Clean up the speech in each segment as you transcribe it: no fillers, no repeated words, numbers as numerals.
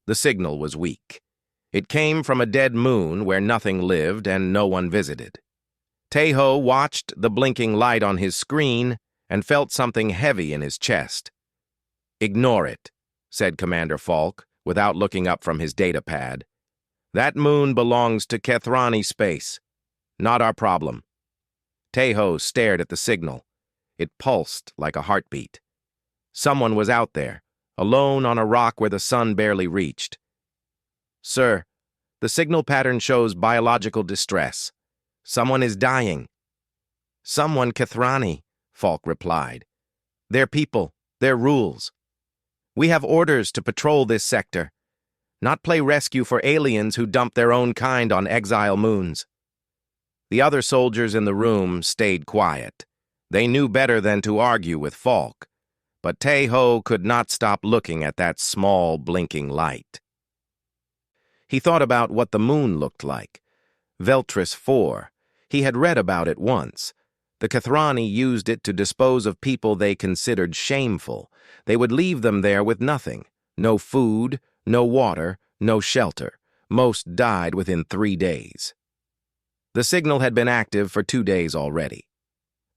The signal was weak. It came from a dead moon where nothing lived and no one visited. Taeho watched the blinking light on his screen and felt something heavy in his chest. "Ignore it," said Commander Falk, without looking up from his datapad. "That moon belongs to Kethrani space. Not our problem." Taeho stared at the signal. It pulsed like a heartbeat. Someone was out there, alone on a rock where the sun barely reached. "Sir, the signal pattern shows biological distress. Someone is dying." "Someone Kethrani," Falk replied. "Their people, their rules. We have orders to patrol this sector, not play rescue for aliens who dump their own kind on exile moons." The other soldiers in the room stayed quiet. They knew better than to argue with Falk, but Taeho could not stop looking at that small, blinking light. He thought about what the moon looked like. Veltris IV. He had read about it once. The Kethrani used it to dispose of people they considered shameful. They would leave them there with nothing. No food, no water, no shelter. Most died within 3 days. The signal had been active for 2 days already.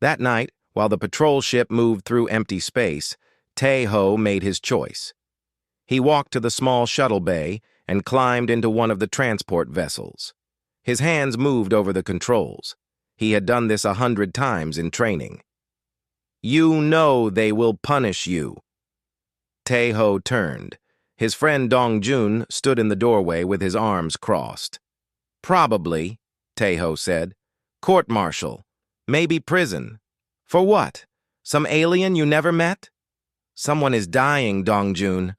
That night, while the patrol ship moved through empty space, Taeho made his choice. He walked to the small shuttle bay and climbed into one of the transport vessels. His hands moved over the controls. He had done this 100 times in training. "You know they will punish you." Taeho turned. His friend Dongjun stood in the doorway with his arms crossed. "Probably," Taeho said. "Court-martial. Maybe prison. For what? Some alien you never met?" "Someone is dying, Dongjun."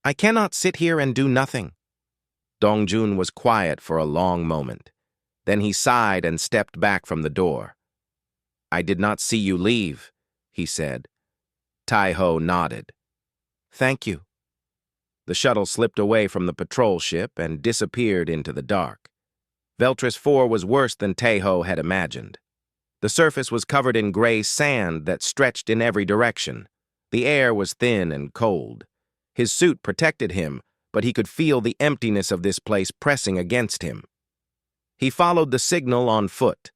"I cannot sit here and do nothing." Dongjun was quiet for a long moment. Then he sighed and stepped back from the door. "I did not see you leave," he said. Taeho nodded. "Thank you." The shuttle slipped away from the patrol ship and disappeared into the dark. Veltris IV was worse than Taeho had imagined. The surface was covered in gray sand that stretched in every direction. The air was thin and cold. His suit protected him, but he could feel the emptiness of this place pressing against him. He followed the signal on foot.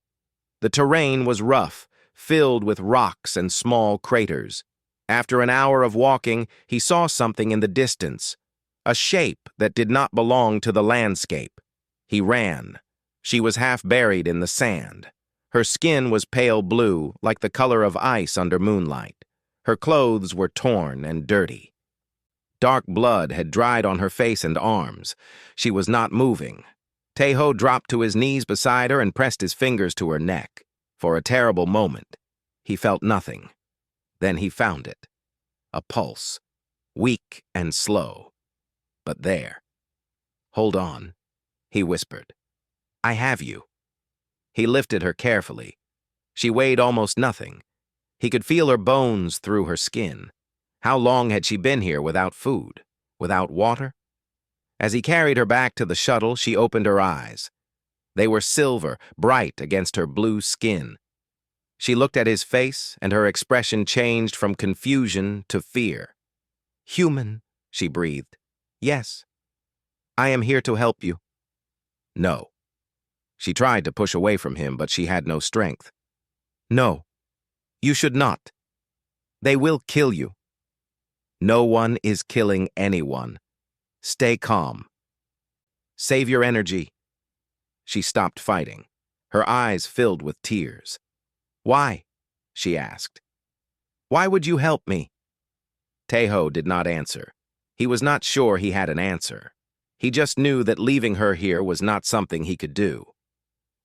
The terrain was rough, filled with rocks and small craters. After an hour of walking, he saw something in the distance, a shape that did not belong to the landscape. He ran. She was half buried in the sand. Her skin was pale blue, like the color of ice under moonlight. Her clothes were torn and dirty. Dark blood had dried on her face and arms. She was not moving. Taeho dropped to his knees beside her and pressed his fingers to her neck. For a terrible moment, he felt nothing. Then he found it. A pulse, weak and slow, but there. "Hold on," he whispered. "I have you." He lifted her carefully. She weighed almost nothing. He could feel her bones through her skin. How long had she been here without food, without water? As he carried her back to the shuttle, she opened her eyes. They were silver, bright against her blue skin. She looked at his face, and her expression changed from confusion to fear. "Human," she breathed. "Yes. I am here to help you." "No." She tried to push away from him, but she had no strength. "No. You should not. They will kill you." "No one is killing anyone. Stay calm. Save your energy." She stopped fighting. Her eyes filled with tears. "Why?" she asked. "Why would you help me?" Taeho did not answer. He was not sure he had an answer. He just knew that leaving her here was not something he could do.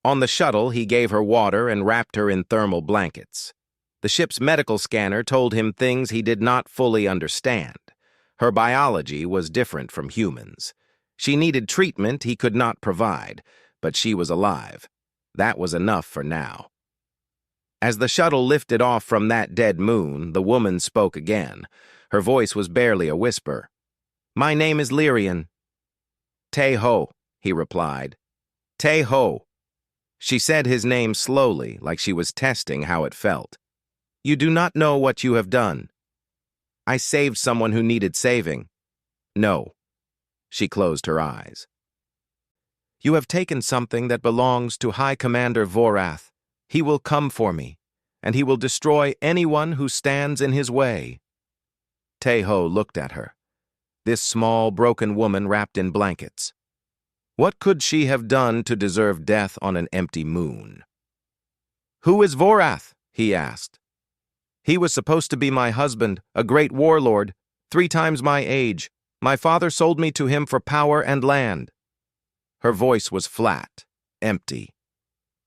On the shuttle, he gave her water and wrapped her in thermal blankets. The ship's medical scanner told him things he did not fully understand. Her biology was different from humans. She needed treatment he could not provide, but she was alive. That was enough for now. As the shuttle lifted off from that dead moon, the woman spoke again. Her voice was barely a whisper. "My name is Lyrian." "Taeho," he replied. "Taeho." She said his name slowly, like she was testing how it felt. "You do not know what you have done." "I saved someone who needed saving." "No." She closed her eyes. You have taken something that belongs to High Commander Vorath. He will come for me, and he will destroy anyone who stands in his way. Taeho looked at her. This small, broken woman wrapped in blankets. What could she have done to deserve death on an empty moon? Who is Vorath? He asked. He was supposed to be my husband, a great warlord, 3 times my age. My father sold me to him for power and land. Her voice was flat, empty.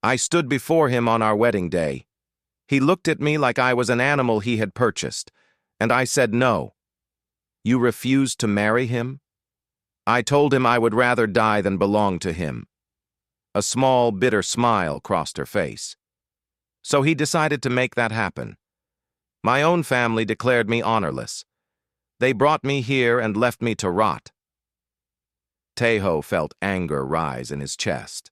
I stood before him on our wedding day. He looked at me like I was an animal he had purchased, and I said no. You refused to marry him? I told him I would rather die than belong to him. A small, bitter smile crossed her face. So he decided to make that happen. My own family declared me honorless. They brought me here and left me to rot. Taeho felt anger rise in his chest.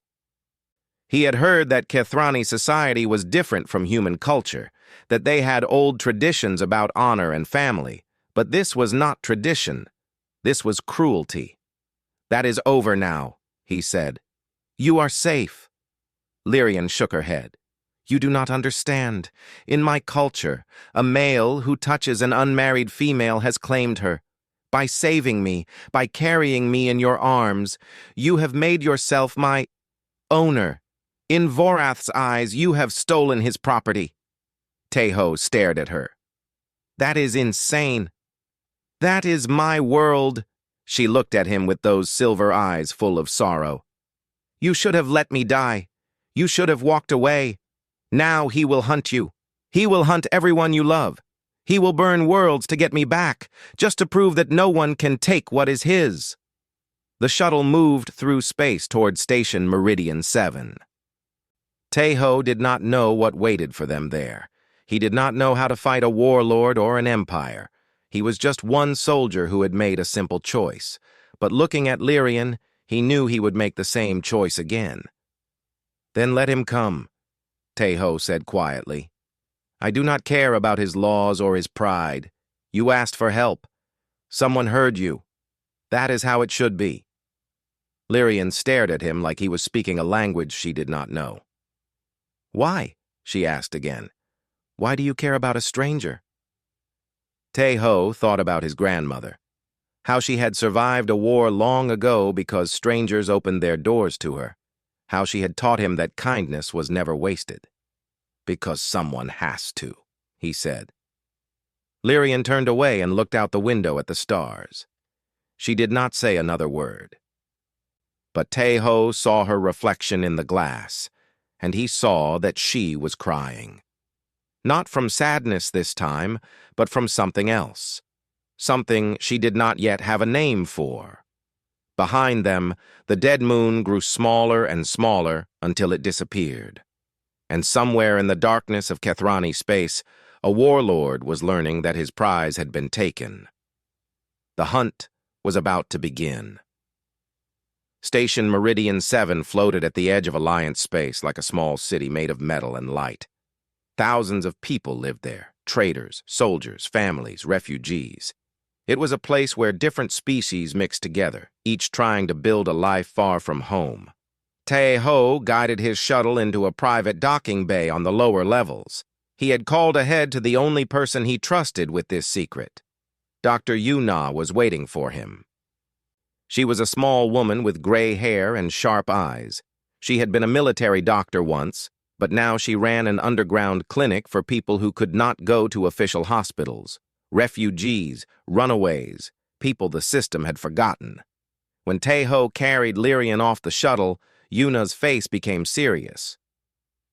He had heard that Kethrani society was different from human culture, that they had old traditions about honor and family, but this was not tradition. This was cruelty. That is over now, he said. You are safe. Lyrian shook her head. You do not understand. In my culture, a male who touches an unmarried female has claimed her. By saving me, by carrying me in your arms, you have made yourself my owner. In Vorath's eyes, you have stolen his property. Taeho stared at her. That is insane. That is my world. She looked at him with those silver eyes full of sorrow. You should have let me die. You should have walked away. Now he will hunt you. He will hunt everyone you love. He will burn worlds to get me back, just to prove that no one can take what is his. The shuttle moved through space toward Station Meridian 7. Taeho did not know what waited for them there. He did not know how to fight a warlord or an empire. He was just one soldier who had made a simple choice. But looking at Lyrian, he knew he would make the same choice again. Then let him come, Taeho said quietly. I do not care about his laws or his pride. You asked for help. Someone heard you. That is how it should be. Lyrian stared at him like he was speaking a language she did not know. Why? She asked again. Why do you care about a stranger? Taeho thought about his grandmother, how she had survived a war long ago because strangers opened their doors to her, how she had taught him that kindness was never wasted. Because someone has to, he said. Lyrian turned away and looked out the window at the stars. She did not say another word. But Taeho saw her reflection in the glass, and he saw that she was crying. Not from sadness this time, but from something else. Something she did not yet have a name for. Behind them, the dead moon grew smaller and smaller until it disappeared. And somewhere in the darkness of Kethrani space, a warlord was learning that his prize had been taken. The hunt was about to begin. Station Meridian 7 floated at the edge of Alliance space like a small city made of metal and light. Thousands of people lived there, traders, soldiers, families, refugees. It was a place where different species mixed together, each trying to build a life far from home. Taeho guided his shuttle into a private docking bay on the lower levels. He had called ahead to the only person he trusted with this secret. Dr. Yuna was waiting for him. She was a small woman with gray hair and sharp eyes. She had been a military doctor once, but now she ran an underground clinic for people who could not go to official hospitals. Refugees, runaways, people the system had forgotten. When Taeho carried Lyrian off the shuttle, Yuna's face became serious.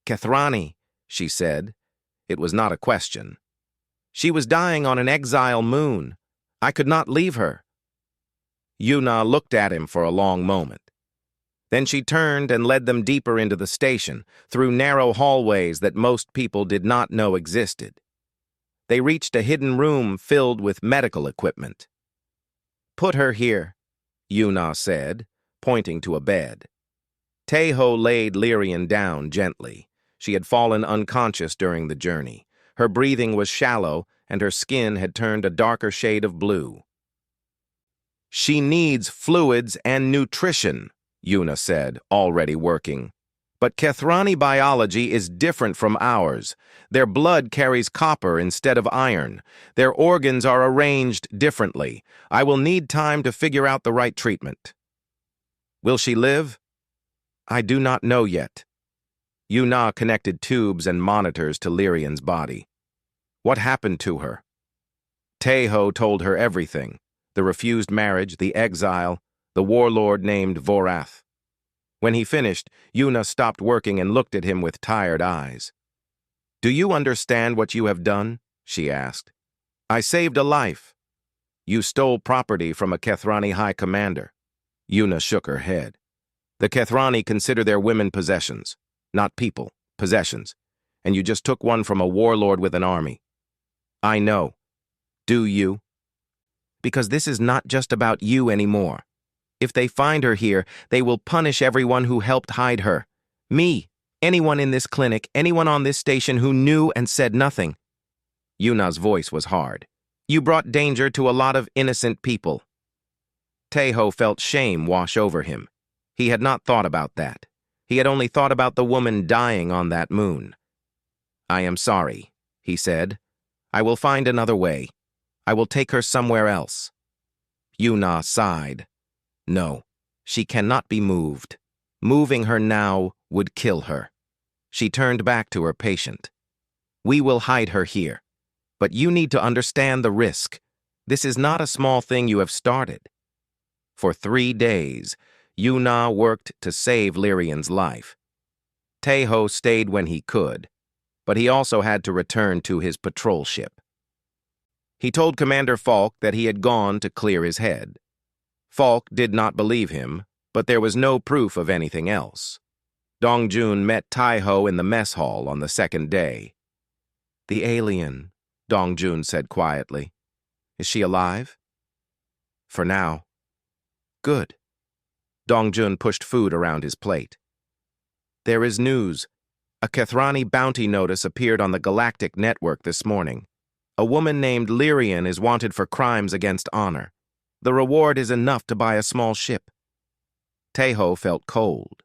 Kethrani, she said. It was not a question. She was dying on an exile moon. I could not leave her. Yuna looked at him for a long moment. Then she turned and led them deeper into the station, through narrow hallways that most people did not know existed. They reached a hidden room filled with medical equipment. Put her here, Yuna said, pointing to a bed. Taeho laid Lyrian down gently. She had fallen unconscious during the journey. Her breathing was shallow, and her skin had turned a darker shade of blue. She needs fluids and nutrition, Yuna said, already working. But Kethrani biology is different from ours. Their blood carries copper instead of iron. Their organs are arranged differently. I will need time to figure out the right treatment. Will she live? I do not know yet. Yuna connected tubes and monitors to Lyrian's body. What happened to her? Taeho told her everything. The refused marriage, the exile, the warlord named Vorath. When he finished, Yuna stopped working and looked at him with tired eyes. Do you understand what you have done? She asked. I saved a life. You stole property from a Kethrani high commander. Yuna shook her head. The Kethrani consider their women possessions, not people, possessions, and you just took one from a warlord with an army. I know. Do you? Because this is not just about you anymore. If they find her here, they will punish everyone who helped hide her. Me, anyone in this clinic, anyone on this station who knew and said nothing. Yuna's voice was hard. You brought danger to a lot of innocent people. Taeho felt shame wash over him. He had not thought about that. He had only thought about the woman dying on that moon. I am sorry, he said. I will find another way. I will take her somewhere else. Yuna sighed. No, she cannot be moved. Moving her now would kill her. She turned back to her patient. We will hide her here. But you need to understand the risk. This is not a small thing you have started. For 3 days, Yuna worked to save Lyrian's life. Taeho stayed when he could, but he also had to return to his patrol ship. He told Commander Falk that he had gone to clear his head. Falk did not believe him, but there was no proof of anything else. Dongjun met Taeho in the mess hall on the 2nd day. The alien, Dongjun said quietly. Is she alive? For now. Good. Dongjun pushed food around his plate. There is news. A Kethrani bounty notice appeared on the Galactic network this morning. A woman named Lyrian is wanted for crimes against honor. The reward is enough to buy a small ship. Taeho felt cold.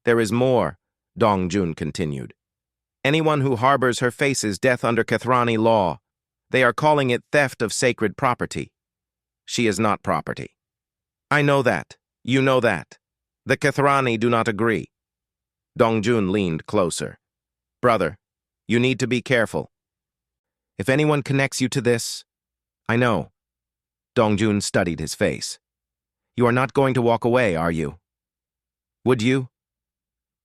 There is more, Dongjun continued. Anyone who harbors her faces death under Kethrani law. They are calling it theft of sacred property. She is not property. I know that. You know that. The Kethrani do not agree. Dongjun leaned closer. Brother, you need to be careful. If anyone connects you to this, I know. Dongjun studied his face. You are not going to walk away, are you? Would you?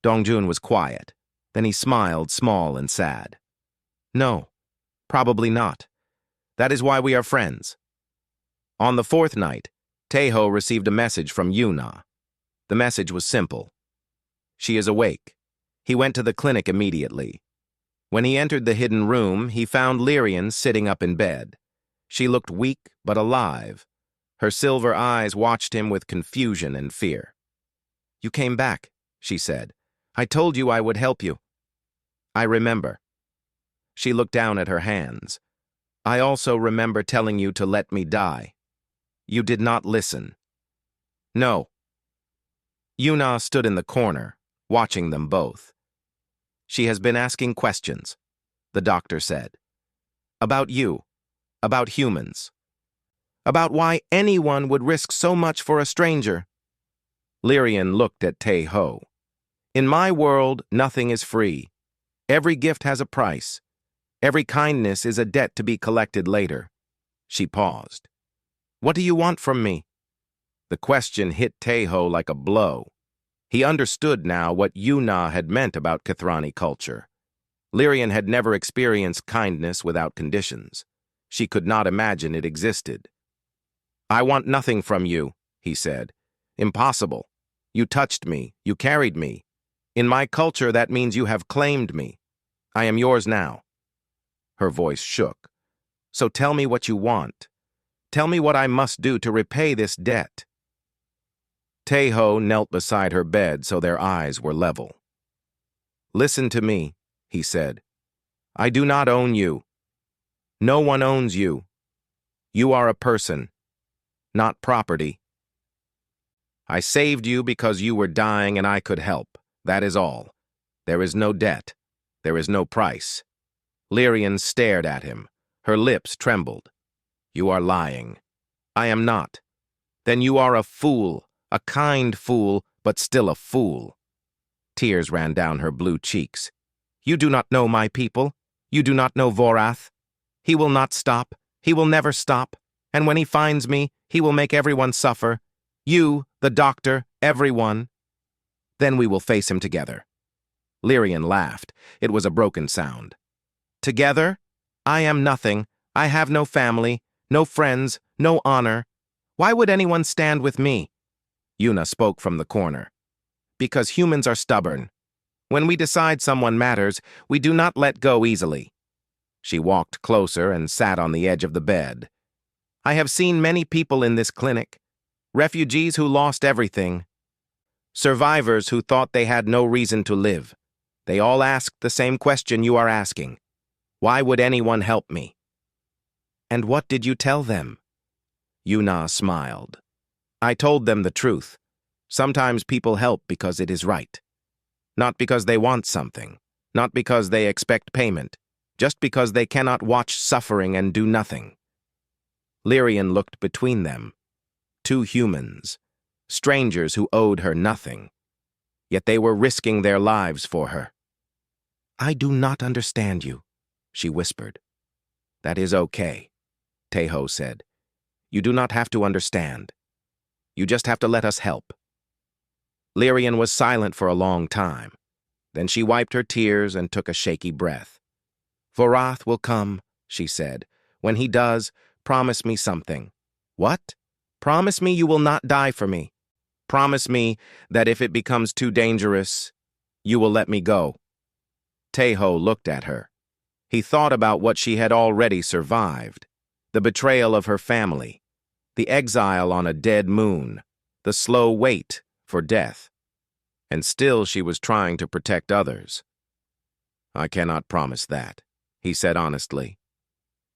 Dongjun was quiet. Then he smiled, small and sad. No, probably not. That is why we are friends. On the 4th night, Taeho received a message from Yuna. The message was simple. She is awake. He went to the clinic immediately. When he entered the hidden room, he found Lyrian sitting up in bed. She looked weak but alive. Her silver eyes watched him with confusion and fear. You came back, she said. I told you I would help you. I remember. She looked down at her hands. I also remember telling you to let me die. You did not listen. No. Yuna stood in the corner, watching them both. She has been asking questions, the doctor said. About you, about humans, about why anyone would risk so much for a stranger. Lyrian looked at Taeho. In my world, nothing is free. Every gift has a price. Every kindness is a debt to be collected later. She paused. What do you want from me? The question hit Taeho like a blow. He understood now what Yuna had meant about Kethrani culture. Lyrian had never experienced kindness without conditions. She could not imagine it existed. I want nothing from you, he said. Impossible. You touched me. You carried me. In my culture, that means you have claimed me. I am yours now. Her voice shook. So tell me what you want. Tell me what I must do to repay this debt. Taeho knelt beside her bed so their eyes were level. Listen to me, he said. I do not own you. No one owns you. You are a person, not property. I saved you because you were dying and I could help. That is all. There is no debt. There is no price. Lyrian stared at him. Her lips trembled. You are lying. I am not. Then you are a fool, a kind fool, but still a fool. Tears ran down her blue cheeks. You do not know my people. You do not know Vorath. He will not stop. He will never stop. And when he finds me, he will make everyone suffer. You, the doctor, everyone. Then we will face him together. Lyrian laughed. It was a broken sound. Together? I am nothing. I have no family, no friends, no honor. Why would anyone stand with me? Yuna spoke from the corner. Because humans are stubborn. When we decide someone matters, we do not let go easily. She walked closer and sat on the edge of the bed. I have seen many people in this clinic. Refugees who lost everything. Survivors who thought they had no reason to live. They all asked the same question you are asking. Why would anyone help me? And what did you tell them? Yuna smiled. I told them the truth. Sometimes people help because it is right. Not because they want something. Not because they expect payment. Just because they cannot watch suffering and do nothing. Lyrian looked between them. Two humans. Strangers who owed her nothing. Yet they were risking their lives for her. I do not understand you, she whispered. That is okay, Taeho said. You do not have to understand. You just have to let us help. Lyrian was silent for a long time. Then she wiped her tears and took a shaky breath. Vorath will come, she said. When he does, promise me something. What? Promise me you will not die for me. Promise me that if it becomes too dangerous, you will let me go. Taeho looked at her. He thought about what she had already survived. The betrayal of her family. The exile on a dead moon. The slow wait for death. And still she was trying to protect others. I cannot promise that, he said honestly.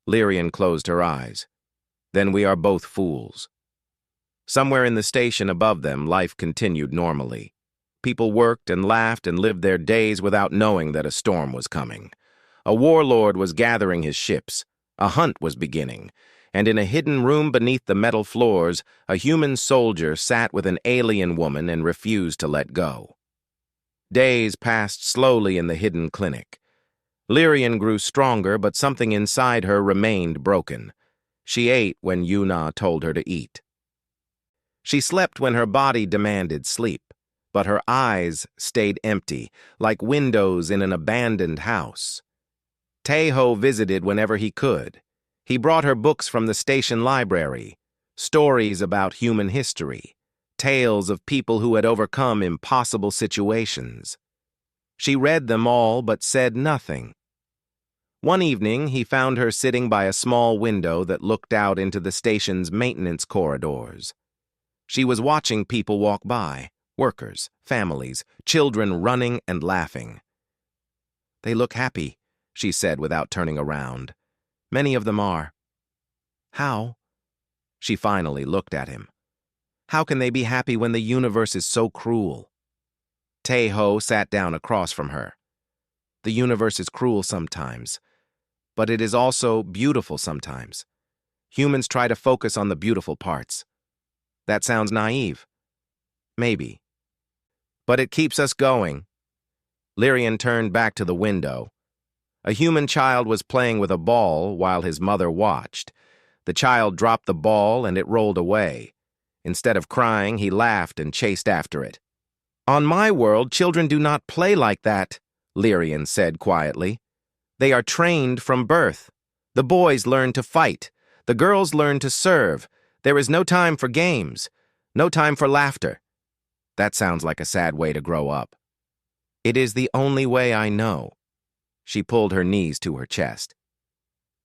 Lyrian closed her eyes. Then we are both fools. Somewhere in the station above them, life continued normally. People worked and laughed and lived their days without knowing that a storm was coming. A warlord was gathering his ships. A hunt was beginning. And in a hidden room beneath the metal floors, a human soldier sat with an alien woman and refused to let go. Days passed slowly in the hidden clinic. Lyrian grew stronger, but something inside her remained broken. She ate when Yuna told her to eat. She slept when her body demanded sleep, but her eyes stayed empty, like windows in an abandoned house. Taeho visited whenever he could. He brought her books from the station library, stories about human history, tales of people who had overcome impossible situations. She read them all but said nothing. One evening, he found her sitting by a small window that looked out into the station's maintenance corridors. She was watching people walk by, workers, families, children running and laughing. They look happy, she said without turning around. Many of them are. How? She finally looked at him. How can they be happy when the universe is so cruel? Taeho sat down across from her. The universe is cruel sometimes, but it is also beautiful sometimes. Humans try to focus on the beautiful parts. That sounds naive. Maybe. But it keeps us going. Lyrian turned back to the window. A human child was playing with a ball while his mother watched. The child dropped the ball and it rolled away. Instead of crying, he laughed and chased after it. On my world, children do not play like that, Lyrian said quietly. They are trained from birth. The boys learn to fight. The girls learn to serve. There is no time for games. No time for laughter. That sounds like a sad way to grow up. It is the only way I know. She pulled her knees to her chest.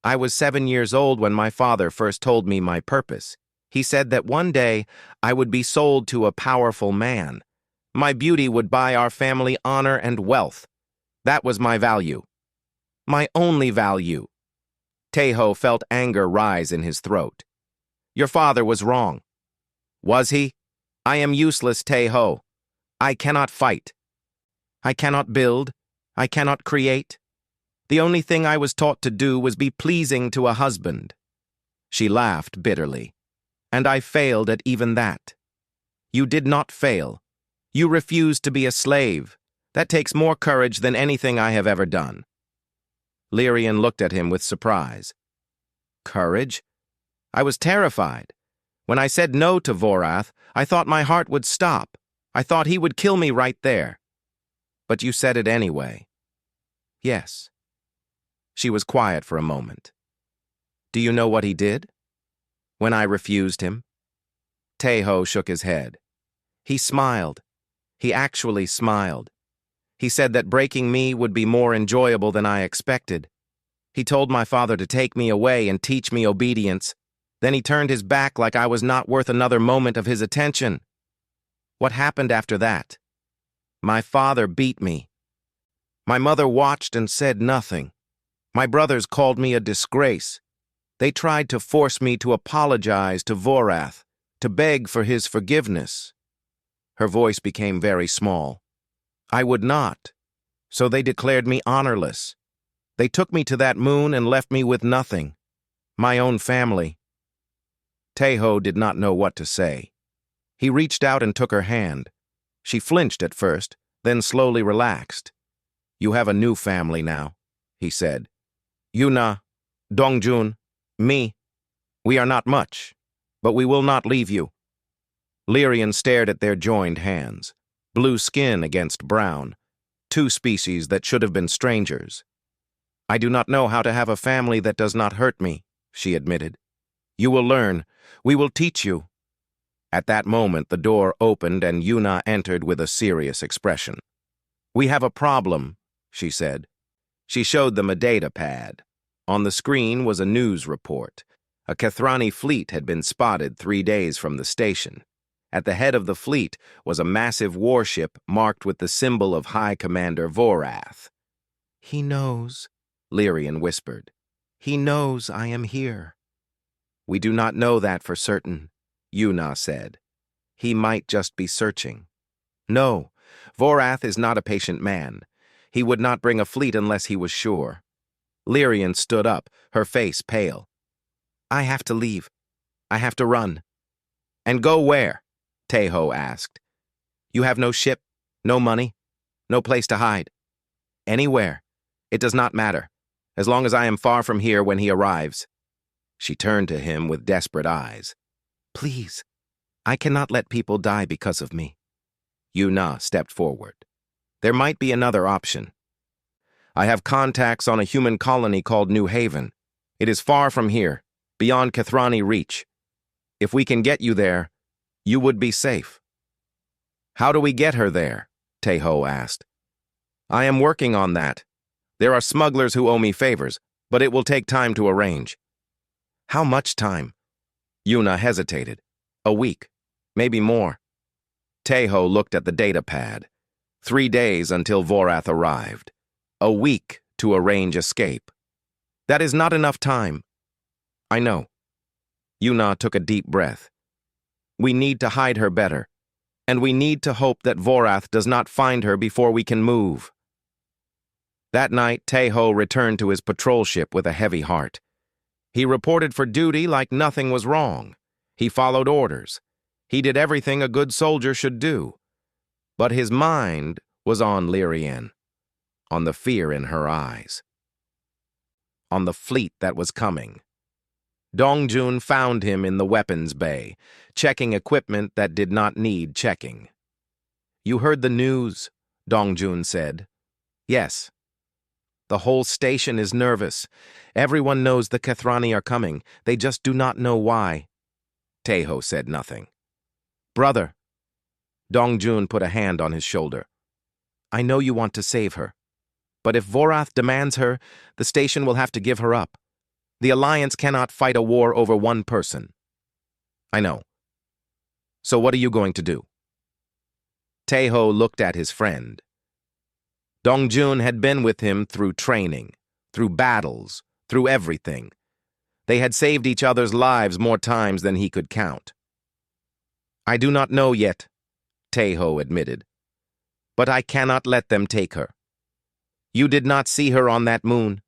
I was 7 years old when my father first told me my purpose. He said that one day I would be sold to a powerful man. My beauty would buy our family honor and wealth. That was my value. My only value. Taeho felt anger rise in his throat. Your father was wrong. Was he? I am useless, Tae-ho. I cannot fight. I cannot build. I cannot create. The only thing I was taught to do was be pleasing to a husband. She laughed bitterly. And I failed at even that. You did not fail. You refused to be a slave. That takes more courage than anything I have ever done. Lyrian looked at him with surprise. Courage? I was terrified. When I said no to Vorath, I thought my heart would stop. I thought he would kill me right there. But you said it anyway. Yes. She was quiet for a moment. Do you know what he did? When I refused him? Tae-ho shook his head. He smiled. He actually smiled. He said that breaking me would be more enjoyable than I expected. He told my father to take me away and teach me obedience. Then he turned his back like I was not worth another moment of his attention. What happened after that? My father beat me. My mother watched and said nothing. My brothers called me a disgrace. They tried to force me to apologize to Vorath, to beg for his forgiveness. Her voice became very small. I would not, so they declared me honorless. They took me to that moon and left me with nothing. My own family. Tae-ho did not know what to say. He reached out and took her hand. She flinched at first, then slowly relaxed. You have a new family now, he said. Yuna, Dongjun, me. We are not much, but we will not leave you. Lyrian stared at their joined hands. Blue skin against brown, two species that should have been strangers. I do not know how to have a family that does not hurt me, she admitted. You will learn. We will teach you. At that moment, the door opened and Yuna entered with a serious expression. We have a problem, she said. She showed them a data pad. On the screen was a news report. A Kethrani fleet had been spotted 3 days from the station. At the head of the fleet was a massive warship marked with the symbol of High Commander Vorath. He knows, Lyrian whispered. He knows I am here. We do not know that for certain, Yuna said. He might just be searching. No, Vorath is not a patient man. He would not bring a fleet unless he was sure. Lyrian stood up, her face pale. I have to leave. I have to run. And go where? Tae-ho asked. You have no ship, no money, no place to hide. Anywhere. It does not matter, as long as I am far from here when he arrives. She turned to him with desperate eyes. Please, I cannot let people die because of me. Yuna stepped forward. There might be another option. I have contacts on a human colony called New Haven. It is far from here, beyond Kethrani reach. If we can get you there, you would be safe. How do we get her there? Tae-ho asked. I am working on that. There are smugglers who owe me favors, but it will take time to arrange. How much time? Yuna hesitated. A week, maybe more. Tae-ho looked at the data pad. 3 days until Vorath arrived. A week to arrange escape. That is not enough time. I know. Yuna took a deep breath. We need to hide her better, and we need to hope that Vorath does not find her before we can move. That night, Tae-ho returned to his patrol ship with a heavy heart. He reported for duty like nothing was wrong. He followed orders. He did everything a good soldier should do. But his mind was on Lyrian, on the fear in her eyes, on the fleet that was coming. Dongjun found him in the weapons bay, checking equipment that did not need checking. You heard the news, Dongjun said. Yes. The whole station is nervous. Everyone knows the Kethrani are coming. They just do not know why. Tae-ho said nothing. Brother. Dongjun put a hand on his shoulder. I know you want to save her. But if Vorath demands her, the station will have to give her up. The Alliance cannot fight a war over one person. I know. So what are you going to do? Tae-ho looked at his friend. Dongjun had been with him through training, through battles, through everything. They had saved each other's lives more times than he could count. I do not know yet, Taeho admitted. But I cannot let them take her. You did not see her on that moon.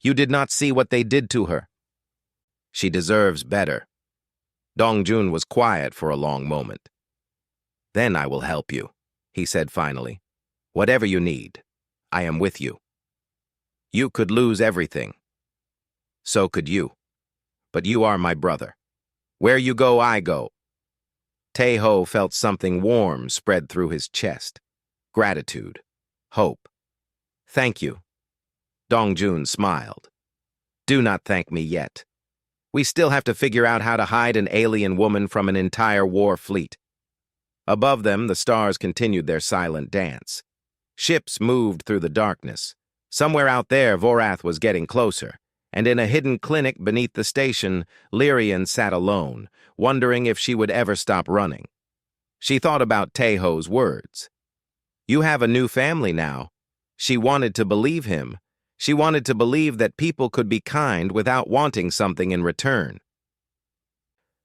You did not see what they did to her. She deserves better. Dongjun was quiet for a long moment. Then I will help you, he said finally. Whatever you need, I am with you. You could lose everything. So could you. But you are my brother. Where you go, I go. Taeho felt something warm spread through his chest. Gratitude. Hope. Thank you. Dongjun smiled. Do not thank me yet. We still have to figure out how to hide an alien woman from an entire war fleet. Above them, the stars continued their silent dance. Ships moved through the darkness. Somewhere out there, Vorath was getting closer, and in a hidden clinic beneath the station, Lyrian sat alone, wondering if she would ever stop running. She thought about Taeho's words. You have a new family now. She wanted to believe him. She wanted to believe that people could be kind without wanting something in return.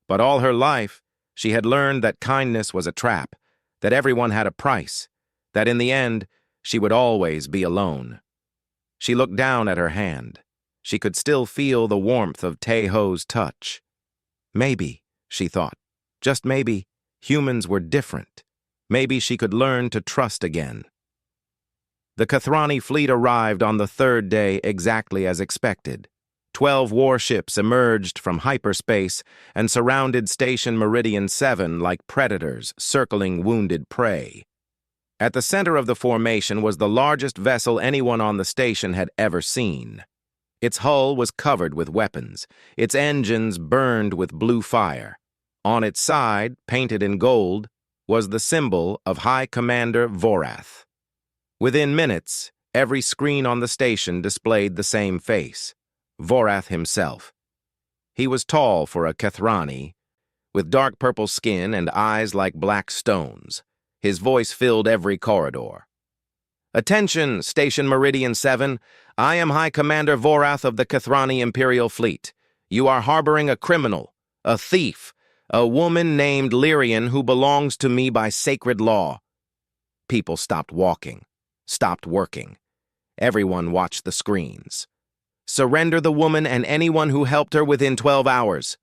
But all her life, she had learned that kindness was a trap, that everyone had a price, that in the end, she would always be alone. She looked down at her hand. She could still feel the warmth of Taeho's touch. Maybe, she thought, just maybe, humans were different. Maybe she could learn to trust again. The Kathrani fleet arrived on the third day exactly as expected. 12 warships emerged from hyperspace and surrounded Station Meridian 7 like predators circling wounded prey. At the center of the formation was the largest vessel anyone on the station had ever seen. Its hull was covered with weapons. Its engines burned with blue fire. On its side, painted in gold, was the symbol of High Commander Vorath. Within minutes, every screen on the station displayed the same face, Vorath himself. He was tall for a Kathrani, with dark purple skin and eyes like black stones. His voice filled every corridor. Attention, Station Meridian 7. I am High Commander Vorath of the Kathrani Imperial Fleet. You are harboring a criminal, a thief, a woman named Lyrian who belongs to me by sacred law. People stopped walking, stopped working. Everyone watched the screens. Surrender the woman and anyone who helped her within 12 hours.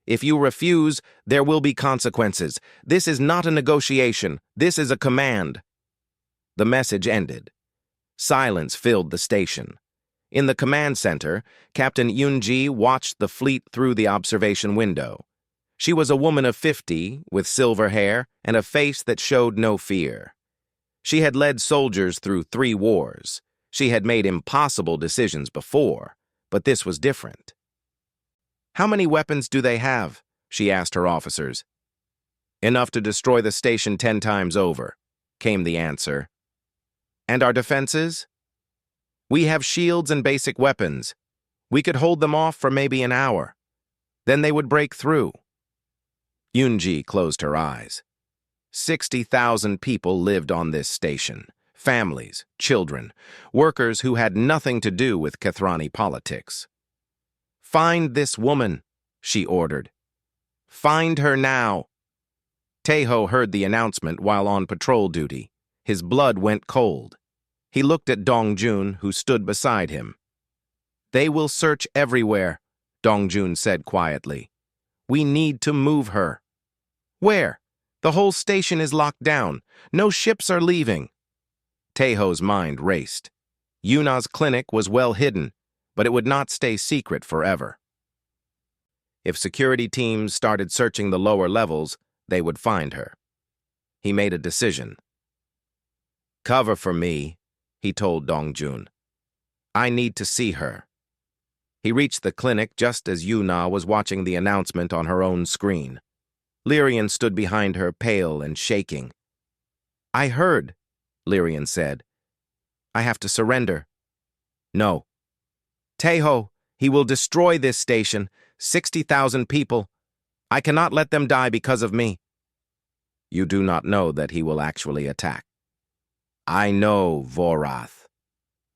If you refuse, there will be consequences. This is not a negotiation. This is a command. The message ended. Silence filled the station. In the command center, Captain Yunji watched the fleet through the observation window. She was a woman of 50, with silver hair and a face that showed no fear. She had led soldiers through 3 wars. She had made impossible decisions before, but this was different. How many weapons do they have? She asked her officers. Enough to destroy the station 10 times over, came the answer. And our defenses? We have shields and basic weapons. We could hold them off for maybe an hour. Then they would break through. Yunji closed her eyes. 60,000 people lived on this station. Families, children, workers who had nothing to do with Kathrani politics. Find this woman, she ordered. Find her now. Taeho heard the announcement while on patrol duty. His blood went cold. He looked at Dongjun, who stood beside him. They will search everywhere, Dongjun said quietly. We need to move her. Where? The whole station is locked down. No ships are leaving. Taeho's mind raced. Yuna's clinic was well hidden, but it would not stay secret forever. If security teams started searching the lower levels, they would find her. He made a decision. Cover for me, he told Dongjun. I need to see her. He reached the clinic just as Yuna was watching the announcement on her own screen. Lyrian stood behind her, pale and shaking. I heard, Lyrian said. I have to surrender. No. Taeho, he will destroy this station, 60,000 people. I cannot let them die because of me. You do not know that he will actually attack. I know, Vorath.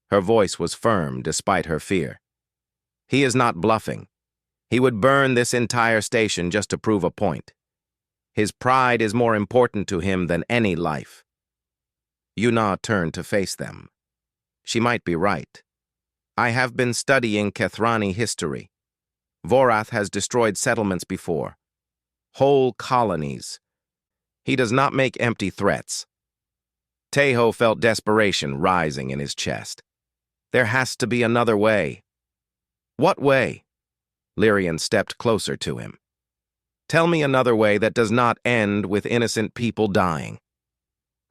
Her voice was firm despite her fear. He is not bluffing. He would burn this entire station just to prove a point. His pride is more important to him than any life. Yuna turned to face them. She might be right. I have been studying Kethrani history. Vorath has destroyed settlements before. Whole colonies. He does not make empty threats. Teho felt desperation rising in his chest. There has to be another way. What way? Lyrian stepped closer to him. Tell me another way that does not end with innocent people dying.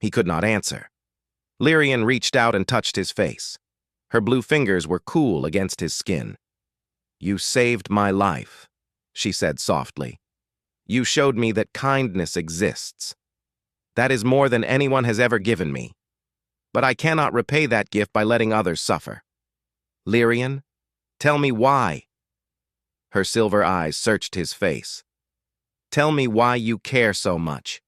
He could not answer. Lyrian reached out and touched his face. Her blue fingers were cool against his skin. You saved my life, she said softly. You showed me that kindness exists. That is more than anyone has ever given me. But I cannot repay that gift by letting others suffer. Lyrian, tell me why. Her silver eyes searched his face. Tell me why you care so much.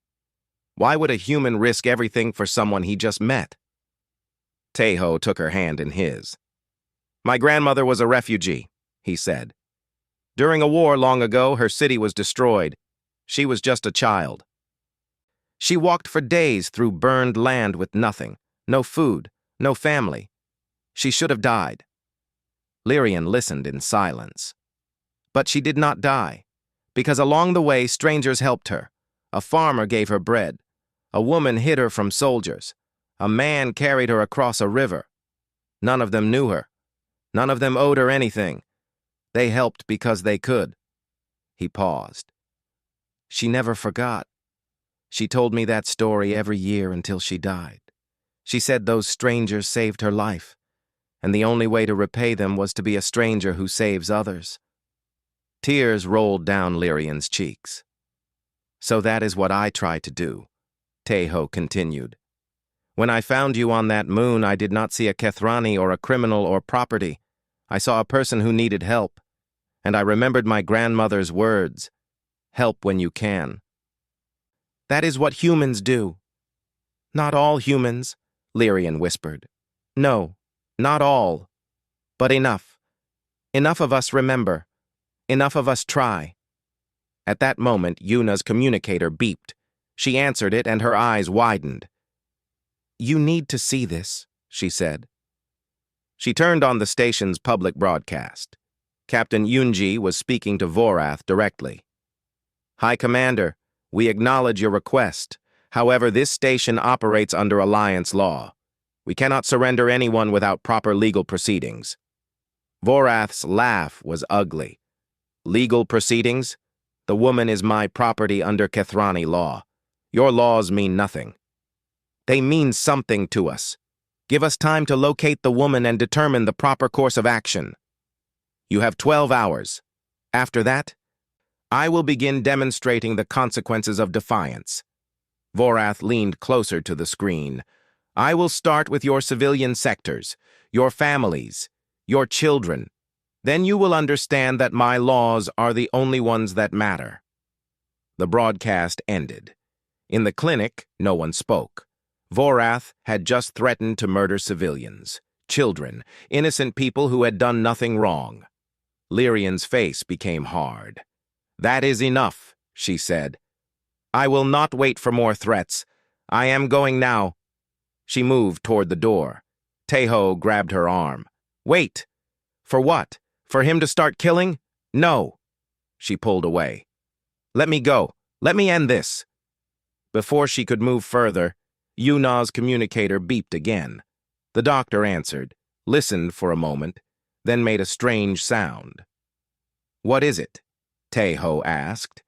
Why would a human risk everything for someone he just met? Teho took her hand in his. My grandmother was a refugee, he said. During a war long ago, her city was destroyed. She was just a child. She walked for days through burned land with nothing, no food, no family. She should have died. Lyrian listened in silence. But she did not die, because along the way strangers helped her. A farmer gave her bread. A woman hid her from soldiers. A man carried her across a river. None of them knew her. None of them owed her anything. They helped because they could. He paused. She never forgot. She told me that story every year until she died. She said those strangers saved her life, and the only way to repay them was to be a stranger who saves others. Tears rolled down Lyrian's cheeks. So that is what I try to do, Teho continued. When I found you on that moon, I did not see a Kethrani or a criminal or property. I saw a person who needed help, and I remembered my grandmother's words, help when you can. That is what humans do. Not all humans, Lyrian whispered. No, not all. But enough. Enough of us remember. Enough of us try. At that moment, Yuna's communicator beeped. She answered it, and her eyes widened. You need to see this, she said. She turned on the station's public broadcast. Captain Yunji was speaking to Vorath directly. High Commander, we acknowledge your request. However, this station operates under Alliance law. We cannot surrender anyone without proper legal proceedings. Vorath's laugh was ugly. Legal proceedings? The woman is my property under Kethrani law. Your laws mean nothing. They mean something to us. Give us time to locate the woman and determine the proper course of action. You have 12 hours. After that, I will begin demonstrating the consequences of defiance. Vorath leaned closer to the screen. I will start with your civilian sectors, your families, your children. Then you will understand that my laws are the only ones that matter. The broadcast ended. In the clinic, no one spoke. Vorath had just threatened to murder civilians, children, innocent people who had done nothing wrong. Lyrian's face became hard. That is enough, she said. I will not wait for more threats. I am going now. She moved toward the door. Teho grabbed her arm. Wait! For what? For him to start killing? No! She pulled away. Let me go. Let me end this. Before she could move further, Yuna's communicator beeped again. The doctor answered, listened for a moment, then made a strange sound. What is it? Teho asked.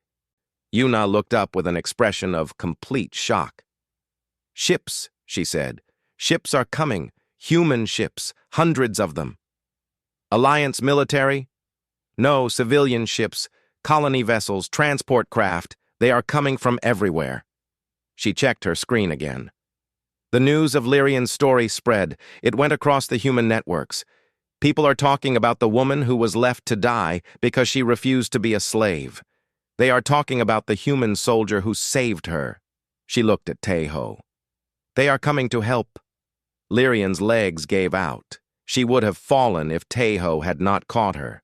Yuna looked up with an expression of complete shock. Ships, she said. Ships are coming. Human ships. Hundreds of them. Alliance military? No, civilian ships, colony vessels, transport craft. They are coming from everywhere. She checked her screen again. The news of Lyrian's story spread. It went across the human networks. People are talking about the woman who was left to die because she refused to be a slave. They are talking about the human soldier who saved her. She looked at Teho. They are coming to help. Lyrian's legs gave out. She would have fallen if Teho had not caught her.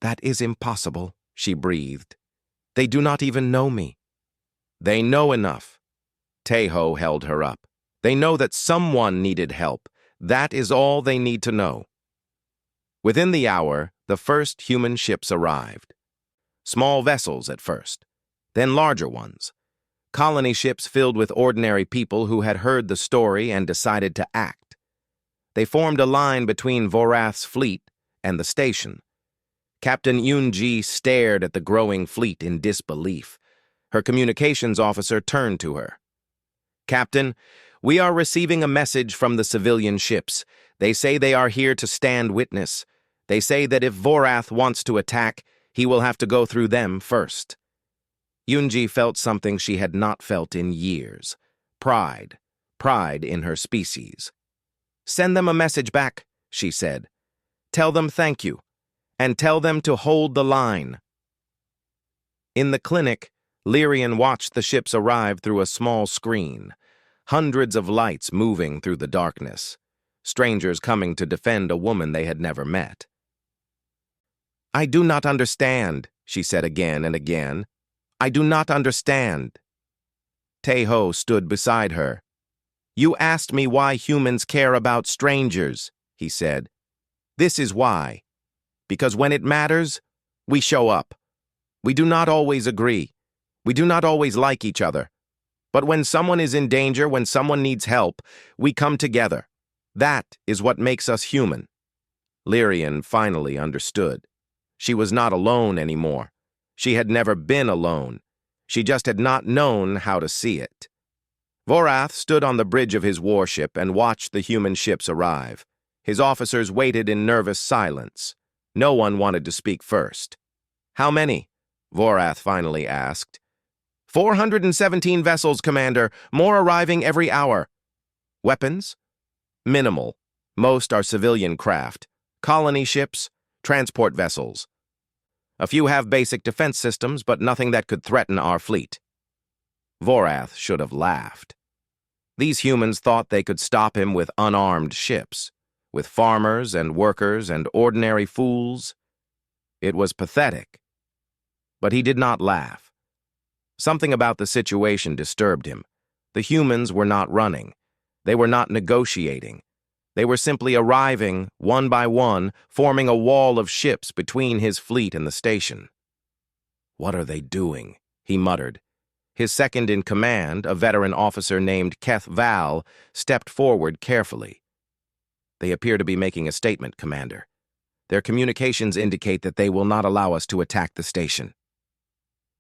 That is impossible, she breathed. They do not even know me. They know enough. Taeho held her up. They know that someone needed help. That is all they need to know. Within the hour, the first human ships arrived. Small vessels at first, then larger ones. Colony ships filled with ordinary people who had heard the story and decided to act. They formed a line between Vorath's fleet and the station. Captain Yoon-ji stared at the growing fleet in disbelief. Her communications officer turned to her. "Captain, we are receiving a message from the civilian ships. They say they are here to stand witness. They say that if Vorath wants to attack, he will have to go through them first." Yoon-ji felt something she had not felt in years. Pride. Pride in her species. "Send them a message back," she said. "Tell them thank you, and tell them to hold the line." In the clinic, Lyrian watched the ships arrive through a small screen. Hundreds of lights moving through the darkness. Strangers coming to defend a woman they had never met. "I do not understand," she said again and again. "I do not understand." Taeho stood beside her. "You asked me why humans care about strangers," he said. "This is why. Because when it matters, we show up. We do not always agree. We do not always like each other. But when someone is in danger, when someone needs help, we come together. That is what makes us human." Lyrian finally understood. She was not alone anymore. She had never been alone. She just had not known how to see it. Vorath stood on the bridge of his warship and watched the human ships arrive. His officers waited in nervous silence. No one wanted to speak first. "How many?" Vorath finally asked. 417 vessels, Commander. More arriving every hour." "Weapons?" "Minimal. Most are civilian craft. Colony ships, transport vessels. A few have basic defense systems, but nothing that could threaten our fleet." Vorath should have laughed. These humans thought they could stop him with unarmed ships, with farmers and workers and ordinary fools. It was pathetic. But he did not laugh. Something about the situation disturbed him. The humans were not running. They were not negotiating. They were simply arriving, one by one, forming a wall of ships between his fleet and the station. "What are they doing?" he muttered. His second-in-command, a veteran officer named Keth Val, stepped forward carefully. "They appear to be making a statement, Commander. Their communications indicate that they will not allow us to attack the station.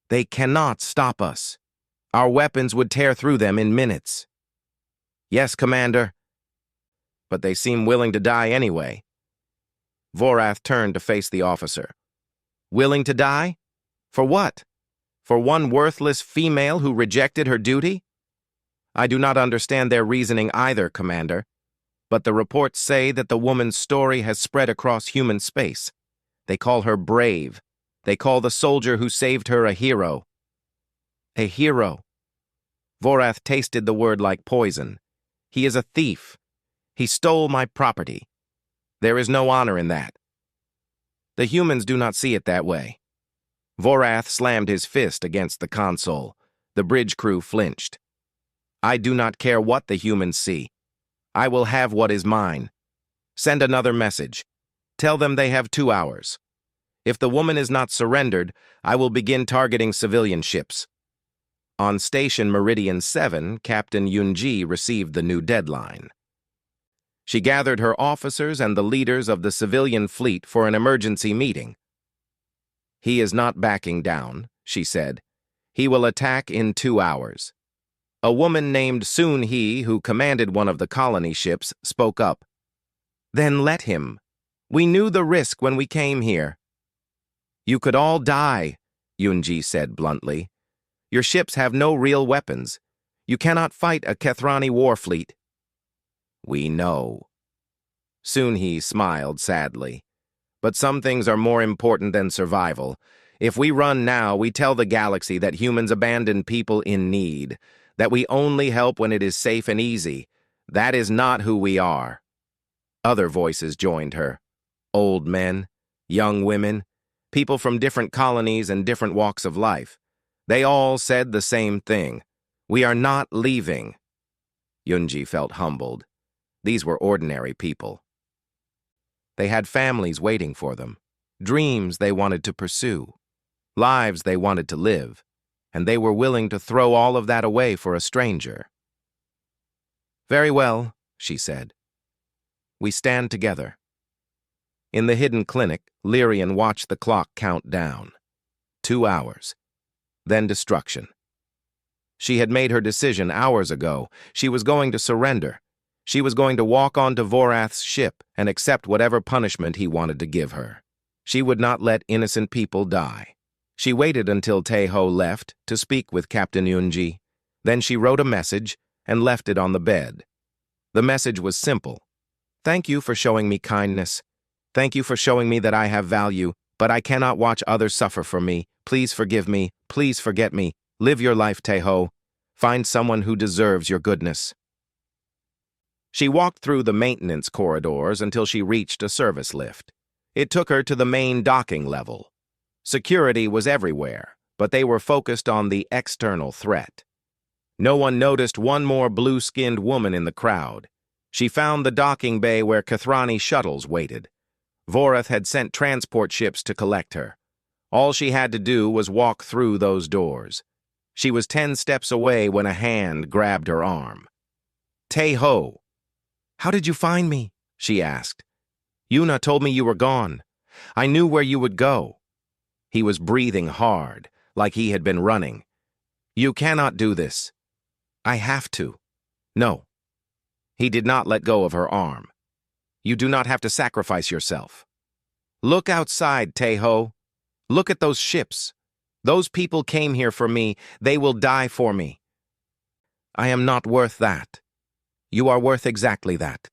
They cannot stop us. Our weapons would tear through them in minutes." "Yes, Commander. But they seem willing to die anyway." Vorath turned to face the officer. "Willing to die? For what? For one worthless female who rejected her duty? I do not understand their reasoning either, Commander. But the reports say that the woman's story has spread across human space. They call her brave. They call the soldier who saved her a hero." "A hero." Vorath tasted the word like poison. "He is a thief. He stole my property. There is no honor in that." "The humans do not see it that way." Vorath slammed his fist against the console. The bridge crew flinched. "I do not care what the humans see. I will have what is mine. Send another message. Tell them they have 2 hours. If the woman is not surrendered, I will begin targeting civilian ships." On Station Meridian 7, Captain Yoon-ji received the new deadline. She gathered her officers and the leaders of the civilian fleet for an emergency meeting. "He is not backing down," she said. "He will attack in 2 hours." A woman named Soon-hee, who commanded one of the colony ships, spoke up. "Then let him. We knew the risk when we came here." "You could all die," Yoon-ji said bluntly. "Your ships have no real weapons. You cannot fight a Kethrani war fleet." "We know." Soon-hee smiled sadly. "But some things are more important than survival. If we run now, we tell the galaxy that humans abandon people in need, that we only help when it is safe and easy. That is not who we are." Other voices joined her. Old men, young women, people from different colonies and different walks of life. They all said the same thing. We are not leaving. Yunji felt humbled. These were ordinary people. They had families waiting for them, dreams they wanted to pursue, lives they wanted to live, and they were willing to throw all of that away for a stranger. Very well, she said. We stand together. In the hidden clinic, Lyrian watched the clock count down. 2 hours. Then destruction. She had made her decision hours ago. She was going to surrender. She was going to walk onto Vorath's ship and accept whatever punishment he wanted to give her. She would not let innocent people die. She waited until Tae-ho left to speak with Captain Yunji. Then she wrote a message and left it on the bed. The message was simple. Thank you for showing me kindness. Thank you for showing me that I have value, but I cannot watch others suffer for me. Please forgive me. Please forget me. Live your life, Tae-ho. Find someone who deserves your goodness. She walked through the maintenance corridors until she reached a service lift. It took her to the main docking level. Security was everywhere, but they were focused on the external threat. No one noticed one more blue-skinned woman in the crowd. She found the docking bay where Kathrani shuttles waited. Vorath had sent transport ships to collect her. All she had to do was walk through those doors. She was 10 steps away when a hand grabbed her arm. Tae-ho. How did you find me? She asked. Yuna told me you were gone. I knew where you would go. He was breathing hard, like he had been running. You cannot do this. I have to. No. He did not let go of her arm. You do not have to sacrifice yourself. Look outside, Tae-ho. Look at those ships. Those people came here for me. They will die for me. I am not worth that. You are worth exactly that.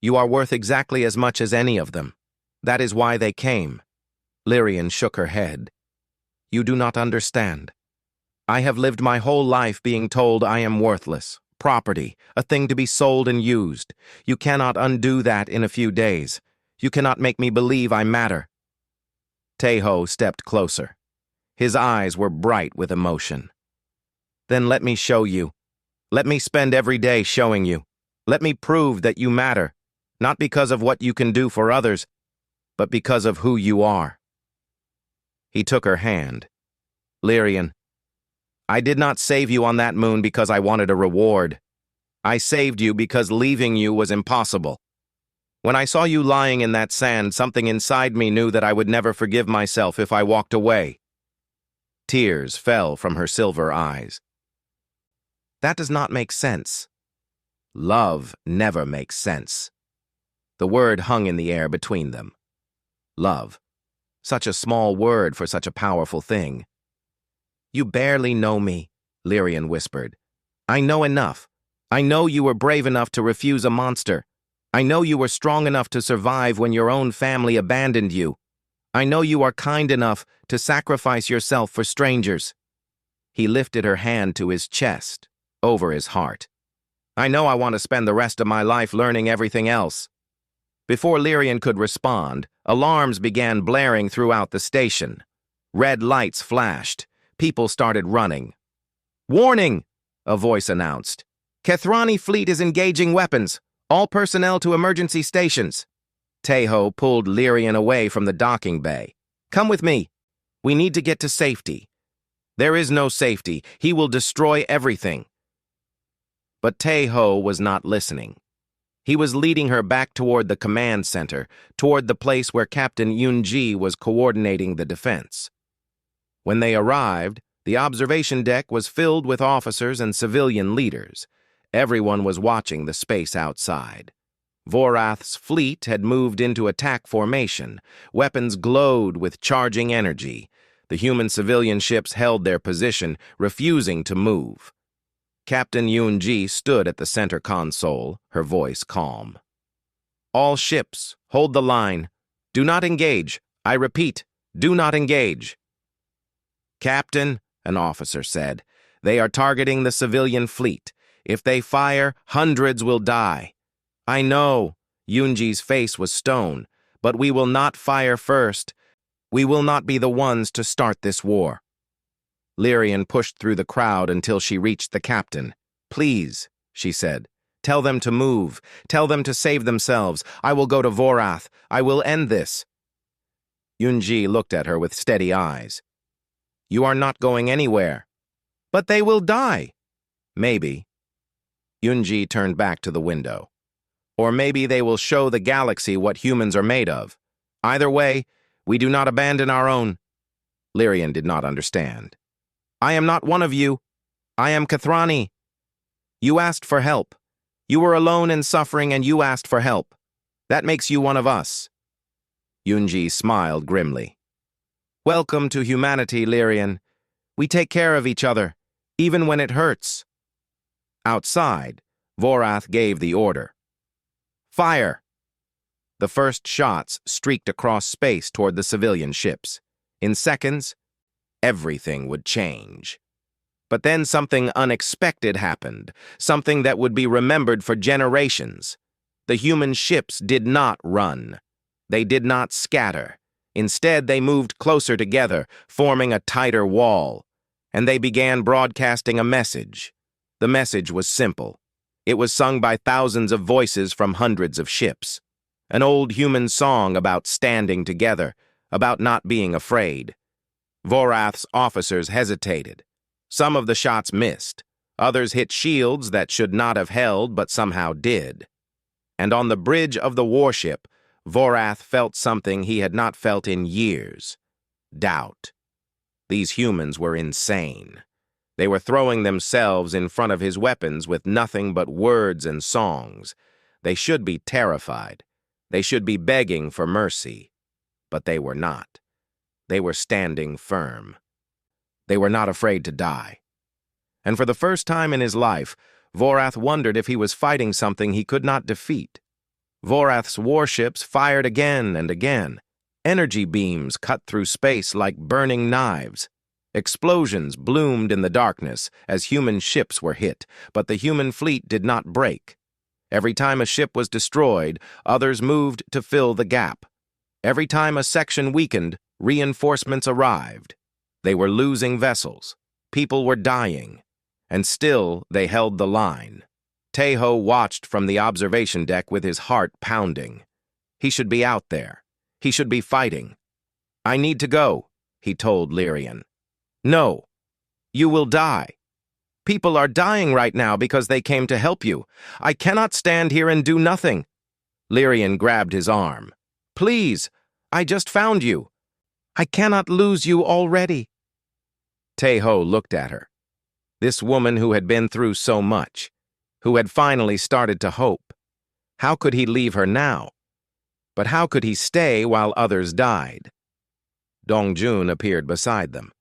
You are worth exactly as much as any of them. That is why they came. Lyrian shook her head. You do not understand. I have lived my whole life being told I am worthless, property, a thing to be sold and used. You cannot undo that in a few days. You cannot make me believe I matter. Tae-ho stepped closer. His eyes were bright with emotion. Then let me show you. Let me spend every day showing you. Let me prove that you matter, not because of what you can do for others, but because of who you are. He took her hand. Lyrian, I did not save you on that moon because I wanted a reward. I saved you because leaving you was impossible. When I saw you lying in that sand, something inside me knew that I would never forgive myself if I walked away. Tears fell from her silver eyes. That does not make sense. Love never makes sense. The word hung in the air between them. Love. Such a small word for such a powerful thing. You barely know me, Lyrian whispered. I know enough. I know you were brave enough to refuse a monster. I know you were strong enough to survive when your own family abandoned you. I know you are kind enough to sacrifice yourself for strangers. He lifted her hand to his chest, over his heart. I know I want to spend the rest of my life learning everything else. Before Lyrian could respond, alarms began blaring throughout the station. Red lights flashed. People started running. Warning! A voice announced. Kathrani fleet is engaging weapons. All personnel to emergency stations. Tae-ho pulled Lyrian away from the docking bay. Come with me. We need to get to safety. There is no safety. He will destroy everything. But Tae-ho was not listening. He was leading her back toward the command center, toward the place where Captain Yunji was coordinating the defense. When they arrived, the observation deck was filled with officers and civilian leaders. Everyone was watching the space outside. Vorath's fleet had moved into attack formation. Weapons glowed with charging energy. The human civilian ships held their position, refusing to move. Captain Yunji stood at the center console, her voice calm. All ships, hold the line. Do not engage. I repeat, do not engage. Captain, an officer said, they are targeting the civilian fleet. If they fire, hundreds will die. I know, Yunji's face was stone, but we will not fire first. We will not be the ones to start this war. Lyrian pushed through the crowd until she reached the captain. "Please," she said. "Tell them to move. Tell them to save themselves. I will go to Vorath. I will end this." Yunji looked at her with steady eyes. "You are not going anywhere." "But they will die." "Maybe." Yunji turned back to the window. "Or maybe they will show the galaxy what humans are made of. Either way, we do not abandon our own." Lyrian did not understand. "I am not one of you. I am Kathrani. You asked for help. You were alone and suffering, and you asked for help. That makes you one of us." Yunji smiled grimly. "Welcome to humanity, Lyrian. We take care of each other, even when it hurts." Outside, Vorath gave the order. "Fire!" The first shots streaked across space toward the civilian ships. In seconds, everything would change. But then something unexpected happened, something that would be remembered for generations. The human ships did not run. They did not scatter. Instead, they moved closer together, forming a tighter wall. And they began broadcasting a message. The message was simple. It was sung by thousands of voices from hundreds of ships. An old human song about standing together, about not being afraid. Vorath's officers hesitated. Some of the shots missed. Others hit shields that should not have held but somehow did. And on the bridge of the warship, Vorath felt something he had not felt in years. Doubt. These humans were insane. They were throwing themselves in front of his weapons with nothing but words and songs. They should be terrified. They should be begging for mercy. But they were not. They were standing firm. They were not afraid to die. And for the first time in his life, Vorath wondered if he was fighting something he could not defeat. Vorath's warships fired again and again. Energy beams cut through space like burning knives. Explosions bloomed in the darkness as human ships were hit, but the human fleet did not break. Every time a ship was destroyed, others moved to fill the gap. Every time a section weakened, reinforcements arrived. They were losing vessels. People were dying. And still they held the line. Taeho watched from the observation deck with his heart pounding. He should be out there. He should be fighting. "I need to go," he told Lyrian. "No. You will die. People are dying right now because they came to help you. I cannot stand here and do nothing." Lyrian grabbed his arm. "Please, I just found you. I cannot lose you already." Taeho looked at her. This woman who had been through so much, who had finally started to hope. How could he leave her now? But how could he stay while others died? Dongjun appeared beside them.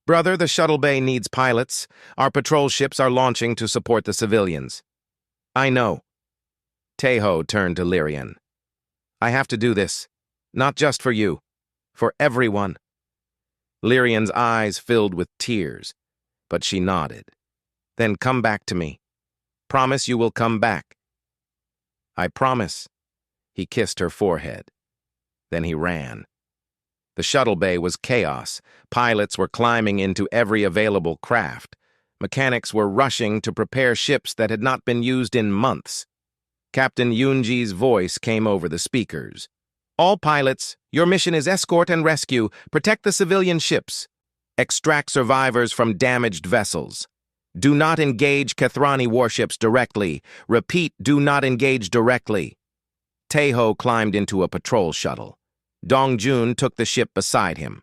"Brother, the shuttle bay needs pilots. Our patrol ships are launching to support the civilians." "I know." Taeho turned to Lyrian. "I have to do this. Not just for you. For everyone." Lyrian's eyes filled with tears, but she nodded. "Then come back to me. Promise you will come back." "I promise." He kissed her forehead. Then he ran. The shuttle bay was chaos. Pilots were climbing into every available craft. Mechanics were rushing to prepare ships that had not been used in months. Captain Yunji's voice came over the speakers. "All pilots, your mission is escort and rescue. Protect the civilian ships. Extract survivors from damaged vessels. Do not engage Kathrani warships directly. Repeat, do not engage directly." Taeho climbed into a patrol shuttle. Dongjun took the ship beside him.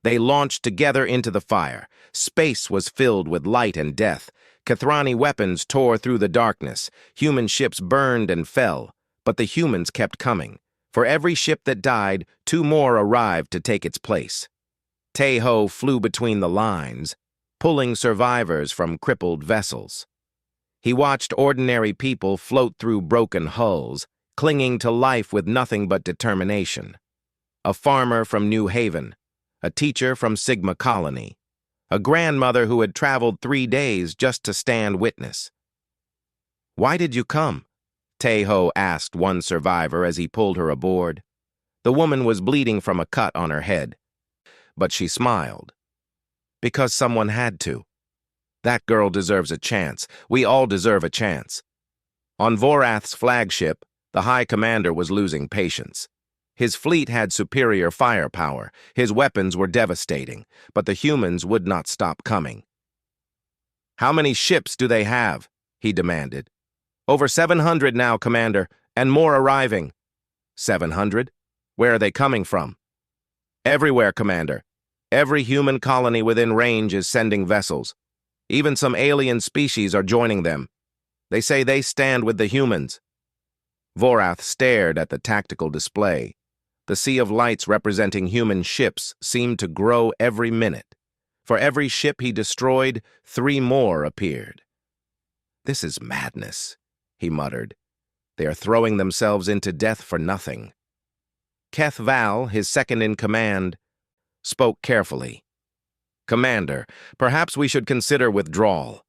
They launched together into the fire. Space was filled with light and death. Kathrani weapons tore through the darkness. Human ships burned and fell, but the humans kept coming. For every ship that died, 2 more arrived to take its place. Taeho flew between the lines, pulling survivors from crippled vessels. He watched ordinary people float through broken hulls, clinging to life with nothing but determination. A farmer from New Haven, a teacher from Sigma Colony, a grandmother who had traveled 3 days just to stand witness. "Why did you come?" Taeho asked one survivor as he pulled her aboard. The woman was bleeding from a cut on her head, but she smiled. Because someone had to. That girl deserves a chance. We all deserve a chance. On Vorath's flagship, the High Commander was losing patience. His fleet had superior firepower, his weapons were devastating, but the humans would not stop coming. "How many ships do they have?" he demanded. "Over 700 now, Commander, and more arriving." 700? Where are they coming from? "Everywhere, Commander. Every human colony within range is sending vessels. Even some alien species are joining them. They say they stand with the humans." Vorath stared at the tactical display. The sea of lights representing human ships seemed to grow every minute. For every ship he destroyed, 3 more appeared. "This is madness," he muttered. "They are throwing themselves into death for nothing." Keth Val, his second-in-command, spoke carefully. "Commander, perhaps we should consider withdrawal.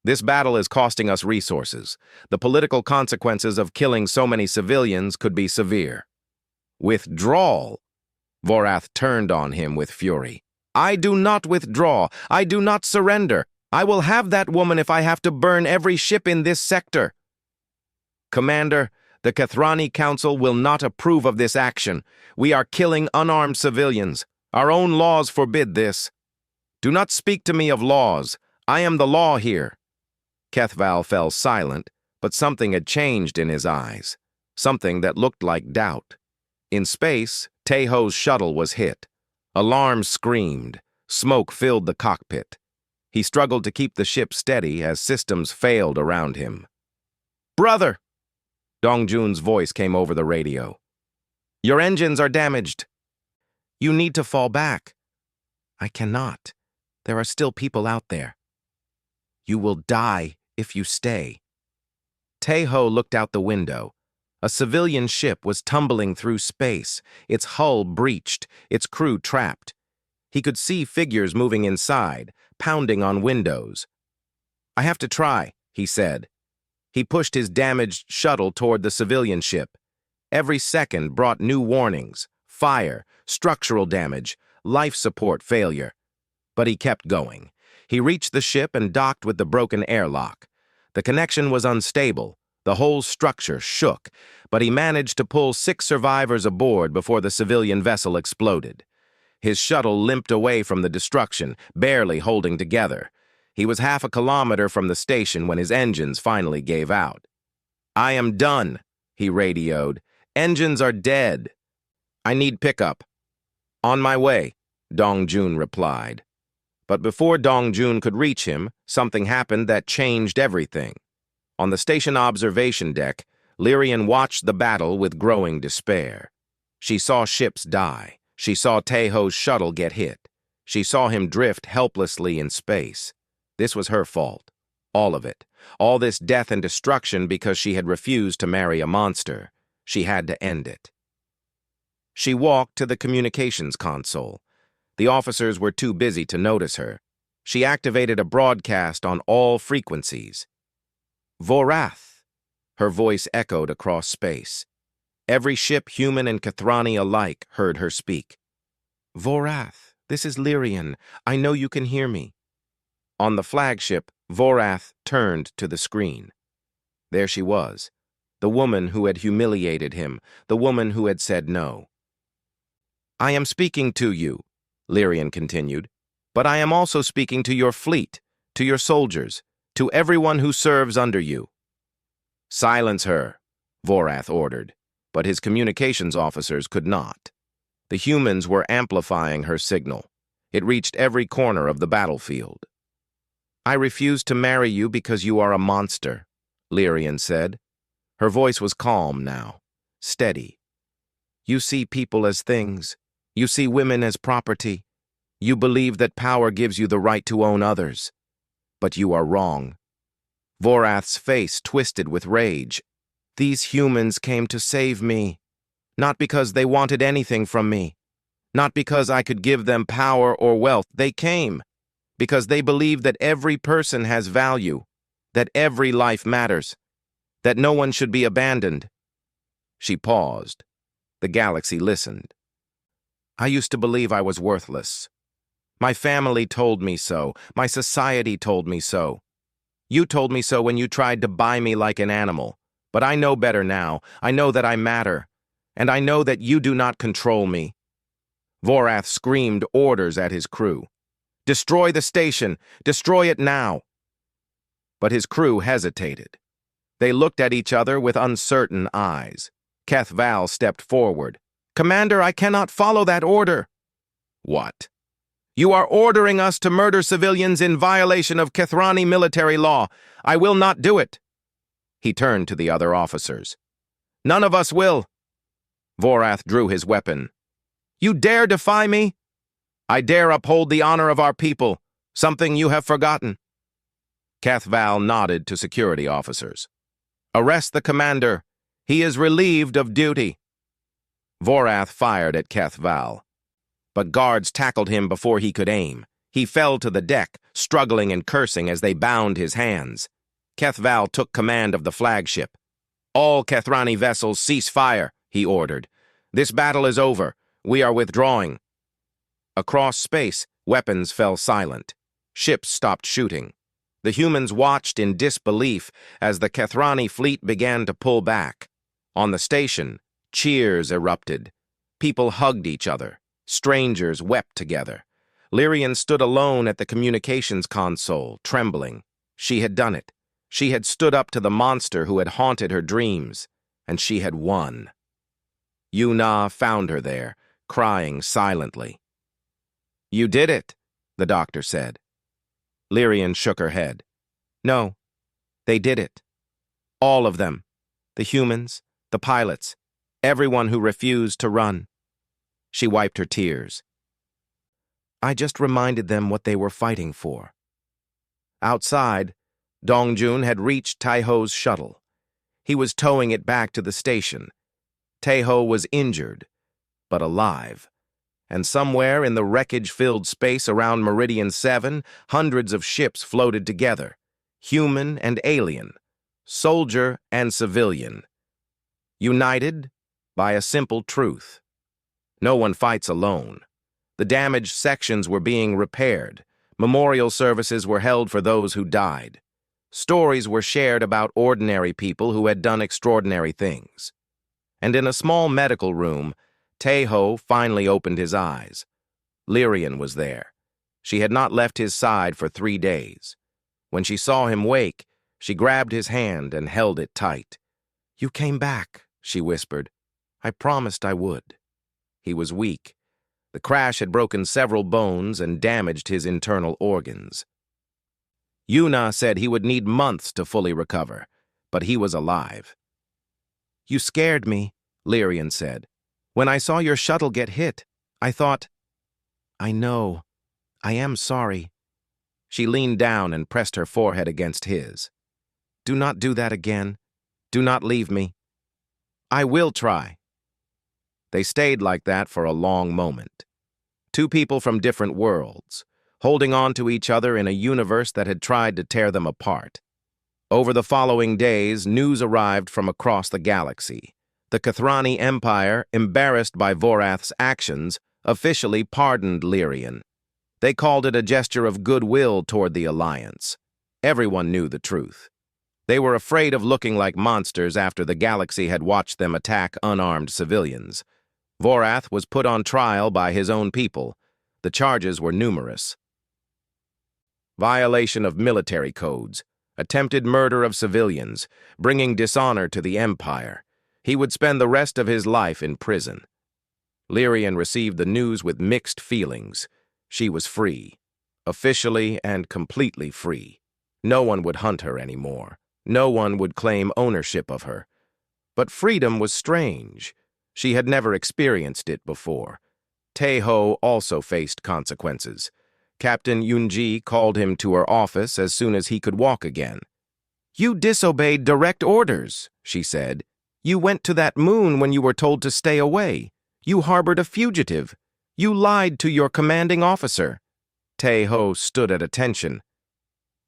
This battle is costing us resources. The political consequences of killing so many civilians could be severe." "Withdrawal?" Vorath turned on him with fury. "I do not withdraw. I do not surrender. I will have that woman if I have to burn every ship in this sector." "Commander, the Kathrani Council will not approve of this action. We are killing unarmed civilians. Our own laws forbid this." "Do not speak to me of laws. I am the law here." Kethval fell silent, but something had changed in his eyes. Something that looked like doubt. In space, Teho's shuttle was hit. Alarms screamed. Smoke filled the cockpit. He struggled to keep the ship steady as systems failed around him. "Brother!" Dongjun's voice came over the radio. "Your engines are damaged. You need to fall back." "I cannot. There are still people out there." "You will die if you stay." Teho looked out the window. A civilian ship was tumbling through space, its hull breached, its crew trapped. He could see figures moving inside, pounding on windows. "I have to try," he said. He pushed his damaged shuttle toward the civilian ship. Every second brought new warnings: fire, structural damage, life support failure. But he kept going. He reached the ship and docked with the broken airlock. The connection was unstable. The whole structure shook, but he managed to pull 6 survivors aboard before the civilian vessel exploded. His shuttle limped away from the destruction, barely holding together. He was half a kilometer from the station when his engines finally gave out. "I am done," he radioed. "Engines are dead. I need pickup." "On my way," Dongjun replied. But before Dongjun could reach him, something happened that changed everything. On the station observation deck, Lyrian watched the battle with growing despair. She saw ships die. She saw Teho's shuttle get hit. She saw him drift helplessly in space. This was her fault. All of it. All this death and destruction because she had refused to marry a monster. She had to end it. She walked to the communications console. The officers were too busy to notice her. She activated a broadcast on all frequencies. "Vorath," her voice echoed across space. Every ship, human and Kathrani alike, heard her speak. "Vorath, this is Lyrian. I know you can hear me." On the flagship, Vorath turned to the screen. There she was, the woman who had humiliated him, the woman who had said no. "I am speaking to you," Lyrian continued, "but I am also speaking to your fleet, to your soldiers, to everyone who serves under you." "Silence her," Vorath ordered, but his communications officers could not. The humans were amplifying her signal. It reached every corner of the battlefield. "I refuse to marry you because you are a monster," Lyrian said. Her voice was calm now, steady. "You see people as things. You see women as property. You believe that power gives you the right to own others. But you are wrong." Vorath's face twisted with rage. "These humans came to save me, not because they wanted anything from me, not because I could give them power or wealth. They came because they believe that every person has value, that every life matters, that no one should be abandoned." She paused. The galaxy listened. "I used to believe I was worthless. My family told me so. My society told me so. You told me so when you tried to buy me like an animal. But I know better now. I know that I matter. And I know that you do not control me. Vorath screamed orders at his crew. Destroy the station! Destroy it now! But his crew hesitated. They looked at each other with uncertain eyes. Keth Val stepped forward. Commander, I cannot follow that order. What? You are ordering us to murder civilians in violation of Kethrani military law. I will not do it. He turned to the other officers. None of us will. Vorath drew his weapon. You dare defy me? I dare uphold the honor of our people, something you have forgotten. Keth Val nodded to security officers. Arrest the commander. He is relieved of duty. Vorath fired at Keth Val, but guards tackled him before he could aim. He fell to the deck, struggling and cursing as they bound his hands. Keth Val took command of the flagship. All Kethrani vessels cease fire, he ordered. This battle is over. We are withdrawing. Across space, weapons fell silent. Ships stopped shooting. The humans watched in disbelief as the Kethrani fleet began to pull back. On the station, cheers erupted. People hugged each other. Strangers wept together. Lyrian stood alone at the communications console, trembling. She had done it. She had stood up to the monster who had haunted her dreams, and she had won. Yuna found her there, crying silently. You did it, the doctor said. Lyrian shook her head. No, they did it. All of them. The humans, the pilots, everyone who refused to run. She wiped her tears. I just reminded them what they were fighting for. Outside, Dongjun had reached Taiho's shuttle. He was towing it back to the station. Taiho was injured, but alive. And somewhere in the wreckage-filled space around Meridian 7, hundreds of ships floated together, human and alien, soldier and civilian, united by a simple truth. No one fights alone. The damaged sections were being repaired. Memorial services were held for those who died. Stories were shared about ordinary people who had done extraordinary things. And in a small medical room, Taiho finally opened his eyes. Lyrian was there. She had not left his side for 3 days. When she saw him wake, she grabbed his hand and held it tight. You came back, she whispered. I promised I would. He was weak. The crash had broken several bones and damaged his internal organs. Yuna said he would need months to fully recover, but he was alive. You scared me, Lyrian said. When I saw your shuttle get hit, I thought, I know. I am sorry. She leaned down and pressed her forehead against his. Do not do that again. Do not leave me. I will try. They stayed like that for a long moment. Two people from different worlds, holding on to each other in a universe that had tried to tear them apart. Over the following days, news arrived from across the galaxy. The Kethrani Empire, embarrassed by Vorath's actions, officially pardoned Lyrian. They called it a gesture of goodwill toward the Alliance. Everyone knew the truth. They were afraid of looking like monsters after the galaxy had watched them attack unarmed civilians. Vorath was put on trial by his own people. The charges were numerous. Violation of military codes, attempted murder of civilians, bringing dishonor to the Empire. He would spend the rest of his life in prison. Lyrian received the news with mixed feelings. She was free, officially and completely free. No one would hunt her anymore. No one would claim ownership of her. But freedom was strange. She had never experienced it before. Taiho also faced consequences. Captain Yunji called him to her office as soon as he could walk again. You disobeyed direct orders, she said. You went to that moon when you were told to stay away. You harbored a fugitive. You lied to your commanding officer. Taiho stood at attention.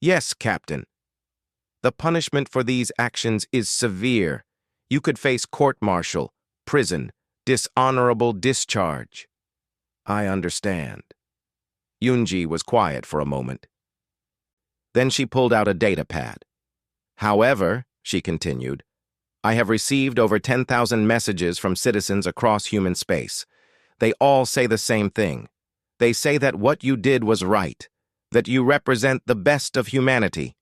Yes, Captain. The punishment for these actions is severe. You could face court-martial, prison, dishonorable discharge. I understand. Yunji was quiet for a moment. Then she pulled out a data pad. However, she continued, I have received over 10,000 messages from citizens across human space. They all say the same thing. They say that what you did was right, that you represent the best of humanity,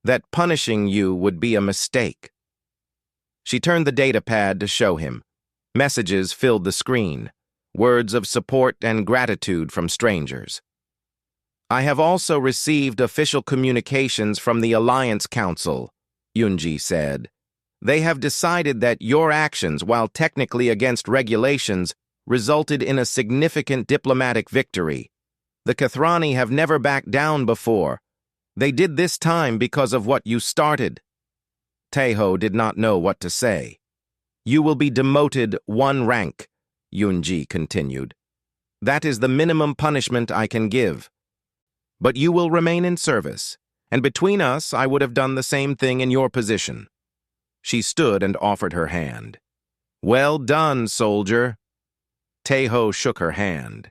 that punishing you would be a mistake. She turned the data pad to show him. Messages filled the screen, words of support and gratitude from strangers. I have also received official communications from the Alliance Council, Yunji said. They have decided that your actions, while technically against regulations, resulted in a significant diplomatic victory. The Kathrani have never backed down before. They did this time because of what you started. Taeho did not know what to say. You will be demoted 1 rank, Yunji continued. That is the minimum punishment I can give. But you will remain in service, and between us I would have done the same thing in your position. She stood and offered her hand. Well done, soldier. Taeho shook her hand.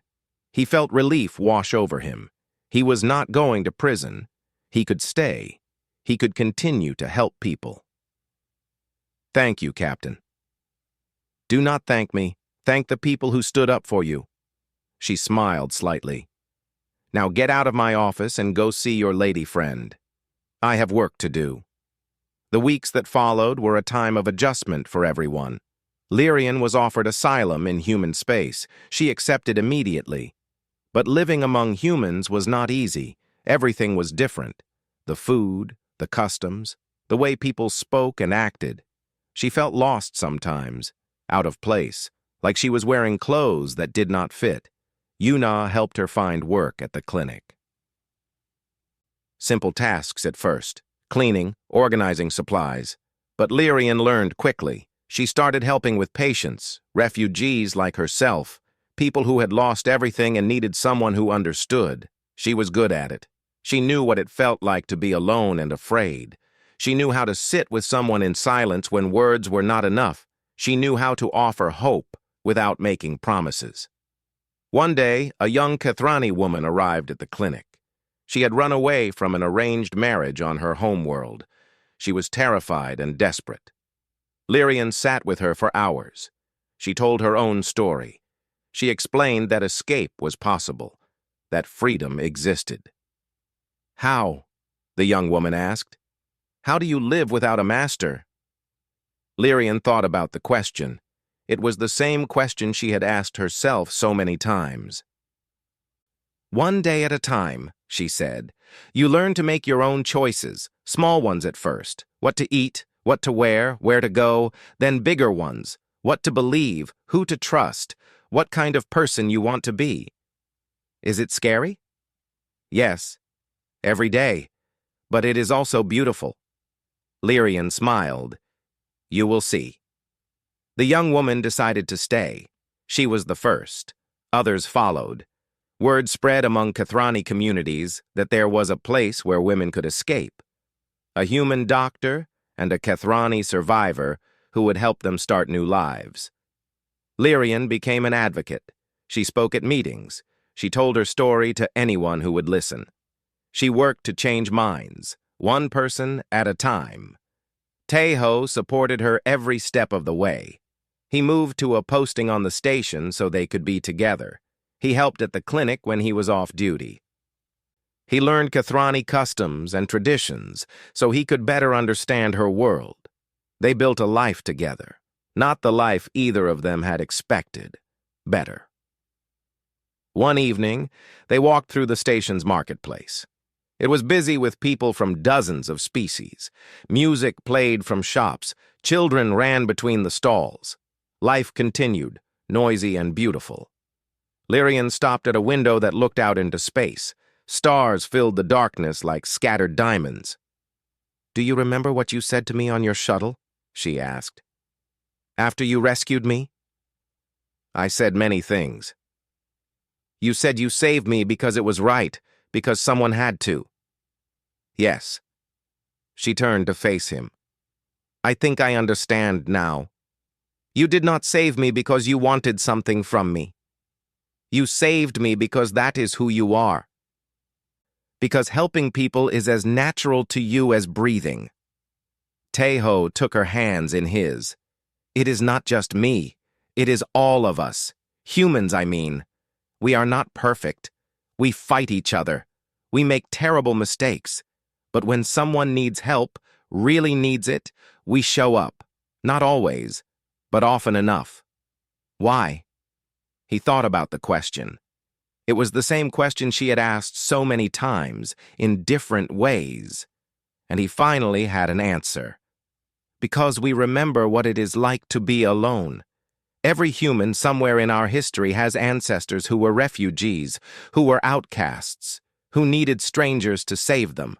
He felt relief wash over him. He was not going to prison. He could stay. He could continue to help people. Thank you, Captain. Do not thank me. Thank the people who stood up for you. She smiled slightly. Now get out of my office and go see your lady friend. I have work to do. The weeks that followed were a time of adjustment for everyone. Lyrian was offered asylum in human space. She accepted immediately. But living among humans was not easy. Everything was different. The food, the customs, the way people spoke and acted. She felt lost sometimes, out of place, like she was wearing clothes that did not fit. Yuna helped her find work at the clinic. Simple tasks at first, cleaning, organizing supplies. But Lyrian learned quickly. She started helping with patients, refugees like herself, people who had lost everything and needed someone who understood. She was good at it. She knew what it felt like to be alone and afraid. She knew how to sit with someone in silence when words were not enough. She knew how to offer hope without making promises. One day, a young Kathrani woman arrived at the clinic. She had run away from an arranged marriage on her homeworld. She was terrified and desperate. Lyrian sat with her for hours. She told her own story. She explained that escape was possible, that freedom existed. How? The young woman asked. How do you live without a master? Lyrian thought about the question. It was the same question she had asked herself so many times. One day at a time, she said. You learn to make your own choices, small ones at first. What to eat, what to wear, where to go, then bigger ones. What to believe, who to trust, what kind of person you want to be. Is it scary? Yes, every day. But it is also beautiful. Lyrian smiled. You will see. The young woman decided to stay. She was the first. Others followed. Word spread among Kathrani communities that there was a place where women could escape. A human doctor and a Kathrani survivor who would help them start new lives. Lyrian became an advocate. She spoke at meetings. She told her story to anyone who would listen. She worked to change minds, one person at a time. Taeho supported her every step of the way. He moved to a posting on the station so they could be together. He helped at the clinic when he was off duty. He learned Kathrani customs and traditions so he could better understand her world. They built a life together, not the life either of them had expected. Better. One evening, they walked through the station's marketplace. It was busy with people from dozens of species. Music played from shops. Children ran between the stalls. Life continued, noisy and beautiful. Lyrian stopped at a window that looked out into space. Stars filled the darkness like scattered diamonds. Do you remember what you said to me on your shuttle? She asked. After you rescued me? I said many things. You said you saved me because it was right, because someone had to. Yes. She turned to face him. I think I understand now. You did not save me because you wanted something from me. You saved me because that is who you are. Because helping people is as natural to you as breathing. Tae-ho took her hands in his. It is not just me. It is all of us. Humans, I mean. We are not perfect. We fight each other. We make terrible mistakes. But when someone needs help, really needs it, we show up. Not always, but often enough. Why? He thought about the question. It was the same question she had asked so many times, in different ways. And he finally had an answer. Because we remember what it is like to be alone. Every human somewhere in our history has ancestors who were refugees, who were outcasts, who needed strangers to save them.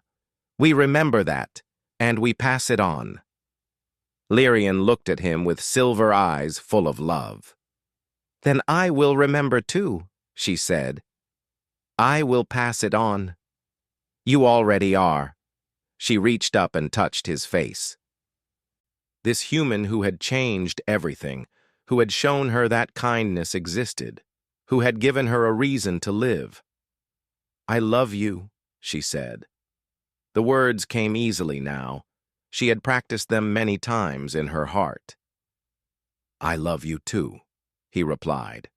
We remember that, and we pass it on. Lyrian looked at him with silver eyes full of love. Then I will remember too, she said. I will pass it on. You already are. She reached up and touched his face. This human who had changed everything, who had shown her that kindness existed, who had given her a reason to live. I love you, she said. The words came easily now. She had practiced them many times in her heart. I love you too, he replied.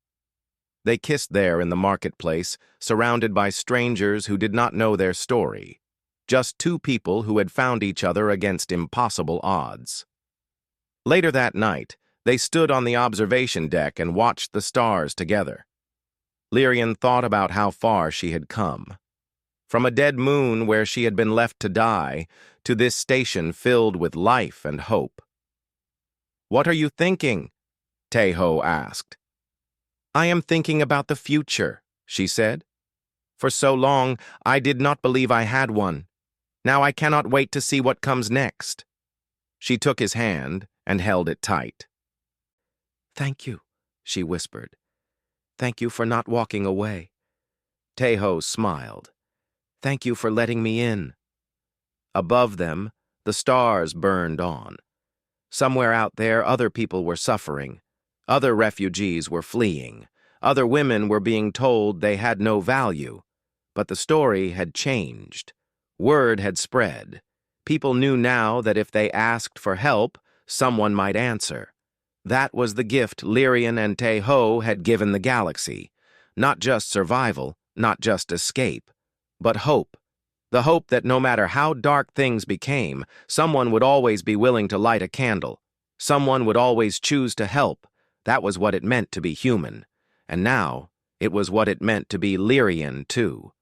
They kissed there in the marketplace, surrounded by strangers who did not know their story, just two people who had found each other against impossible odds. Later that night, they stood on the observation deck and watched the stars together. Lyrian thought about how far she had come. From a dead moon where she had been left to die, to this station filled with life and hope. What are you thinking? Tae-ho asked. I am thinking about the future, she said. For so long, I did not believe I had one. Now I cannot wait to see what comes next. She took his hand and held it tight. Thank you, she whispered. Thank you for not walking away. Tae-ho smiled. Thank you for letting me in. Above them, the stars burned on. Somewhere out there, other people were suffering. Other refugees were fleeing. Other women were being told they had no value. But the story had changed. Word had spread. People knew now that if they asked for help, someone might answer. That was the gift Lyrian and Tae-ho had given the galaxy. Not just survival, not just escape, but hope. The hope that no matter how dark things became, someone would always be willing to light a candle. Someone would always choose to help. That was what it meant to be human. And now, it was what it meant to be Lyrian, too.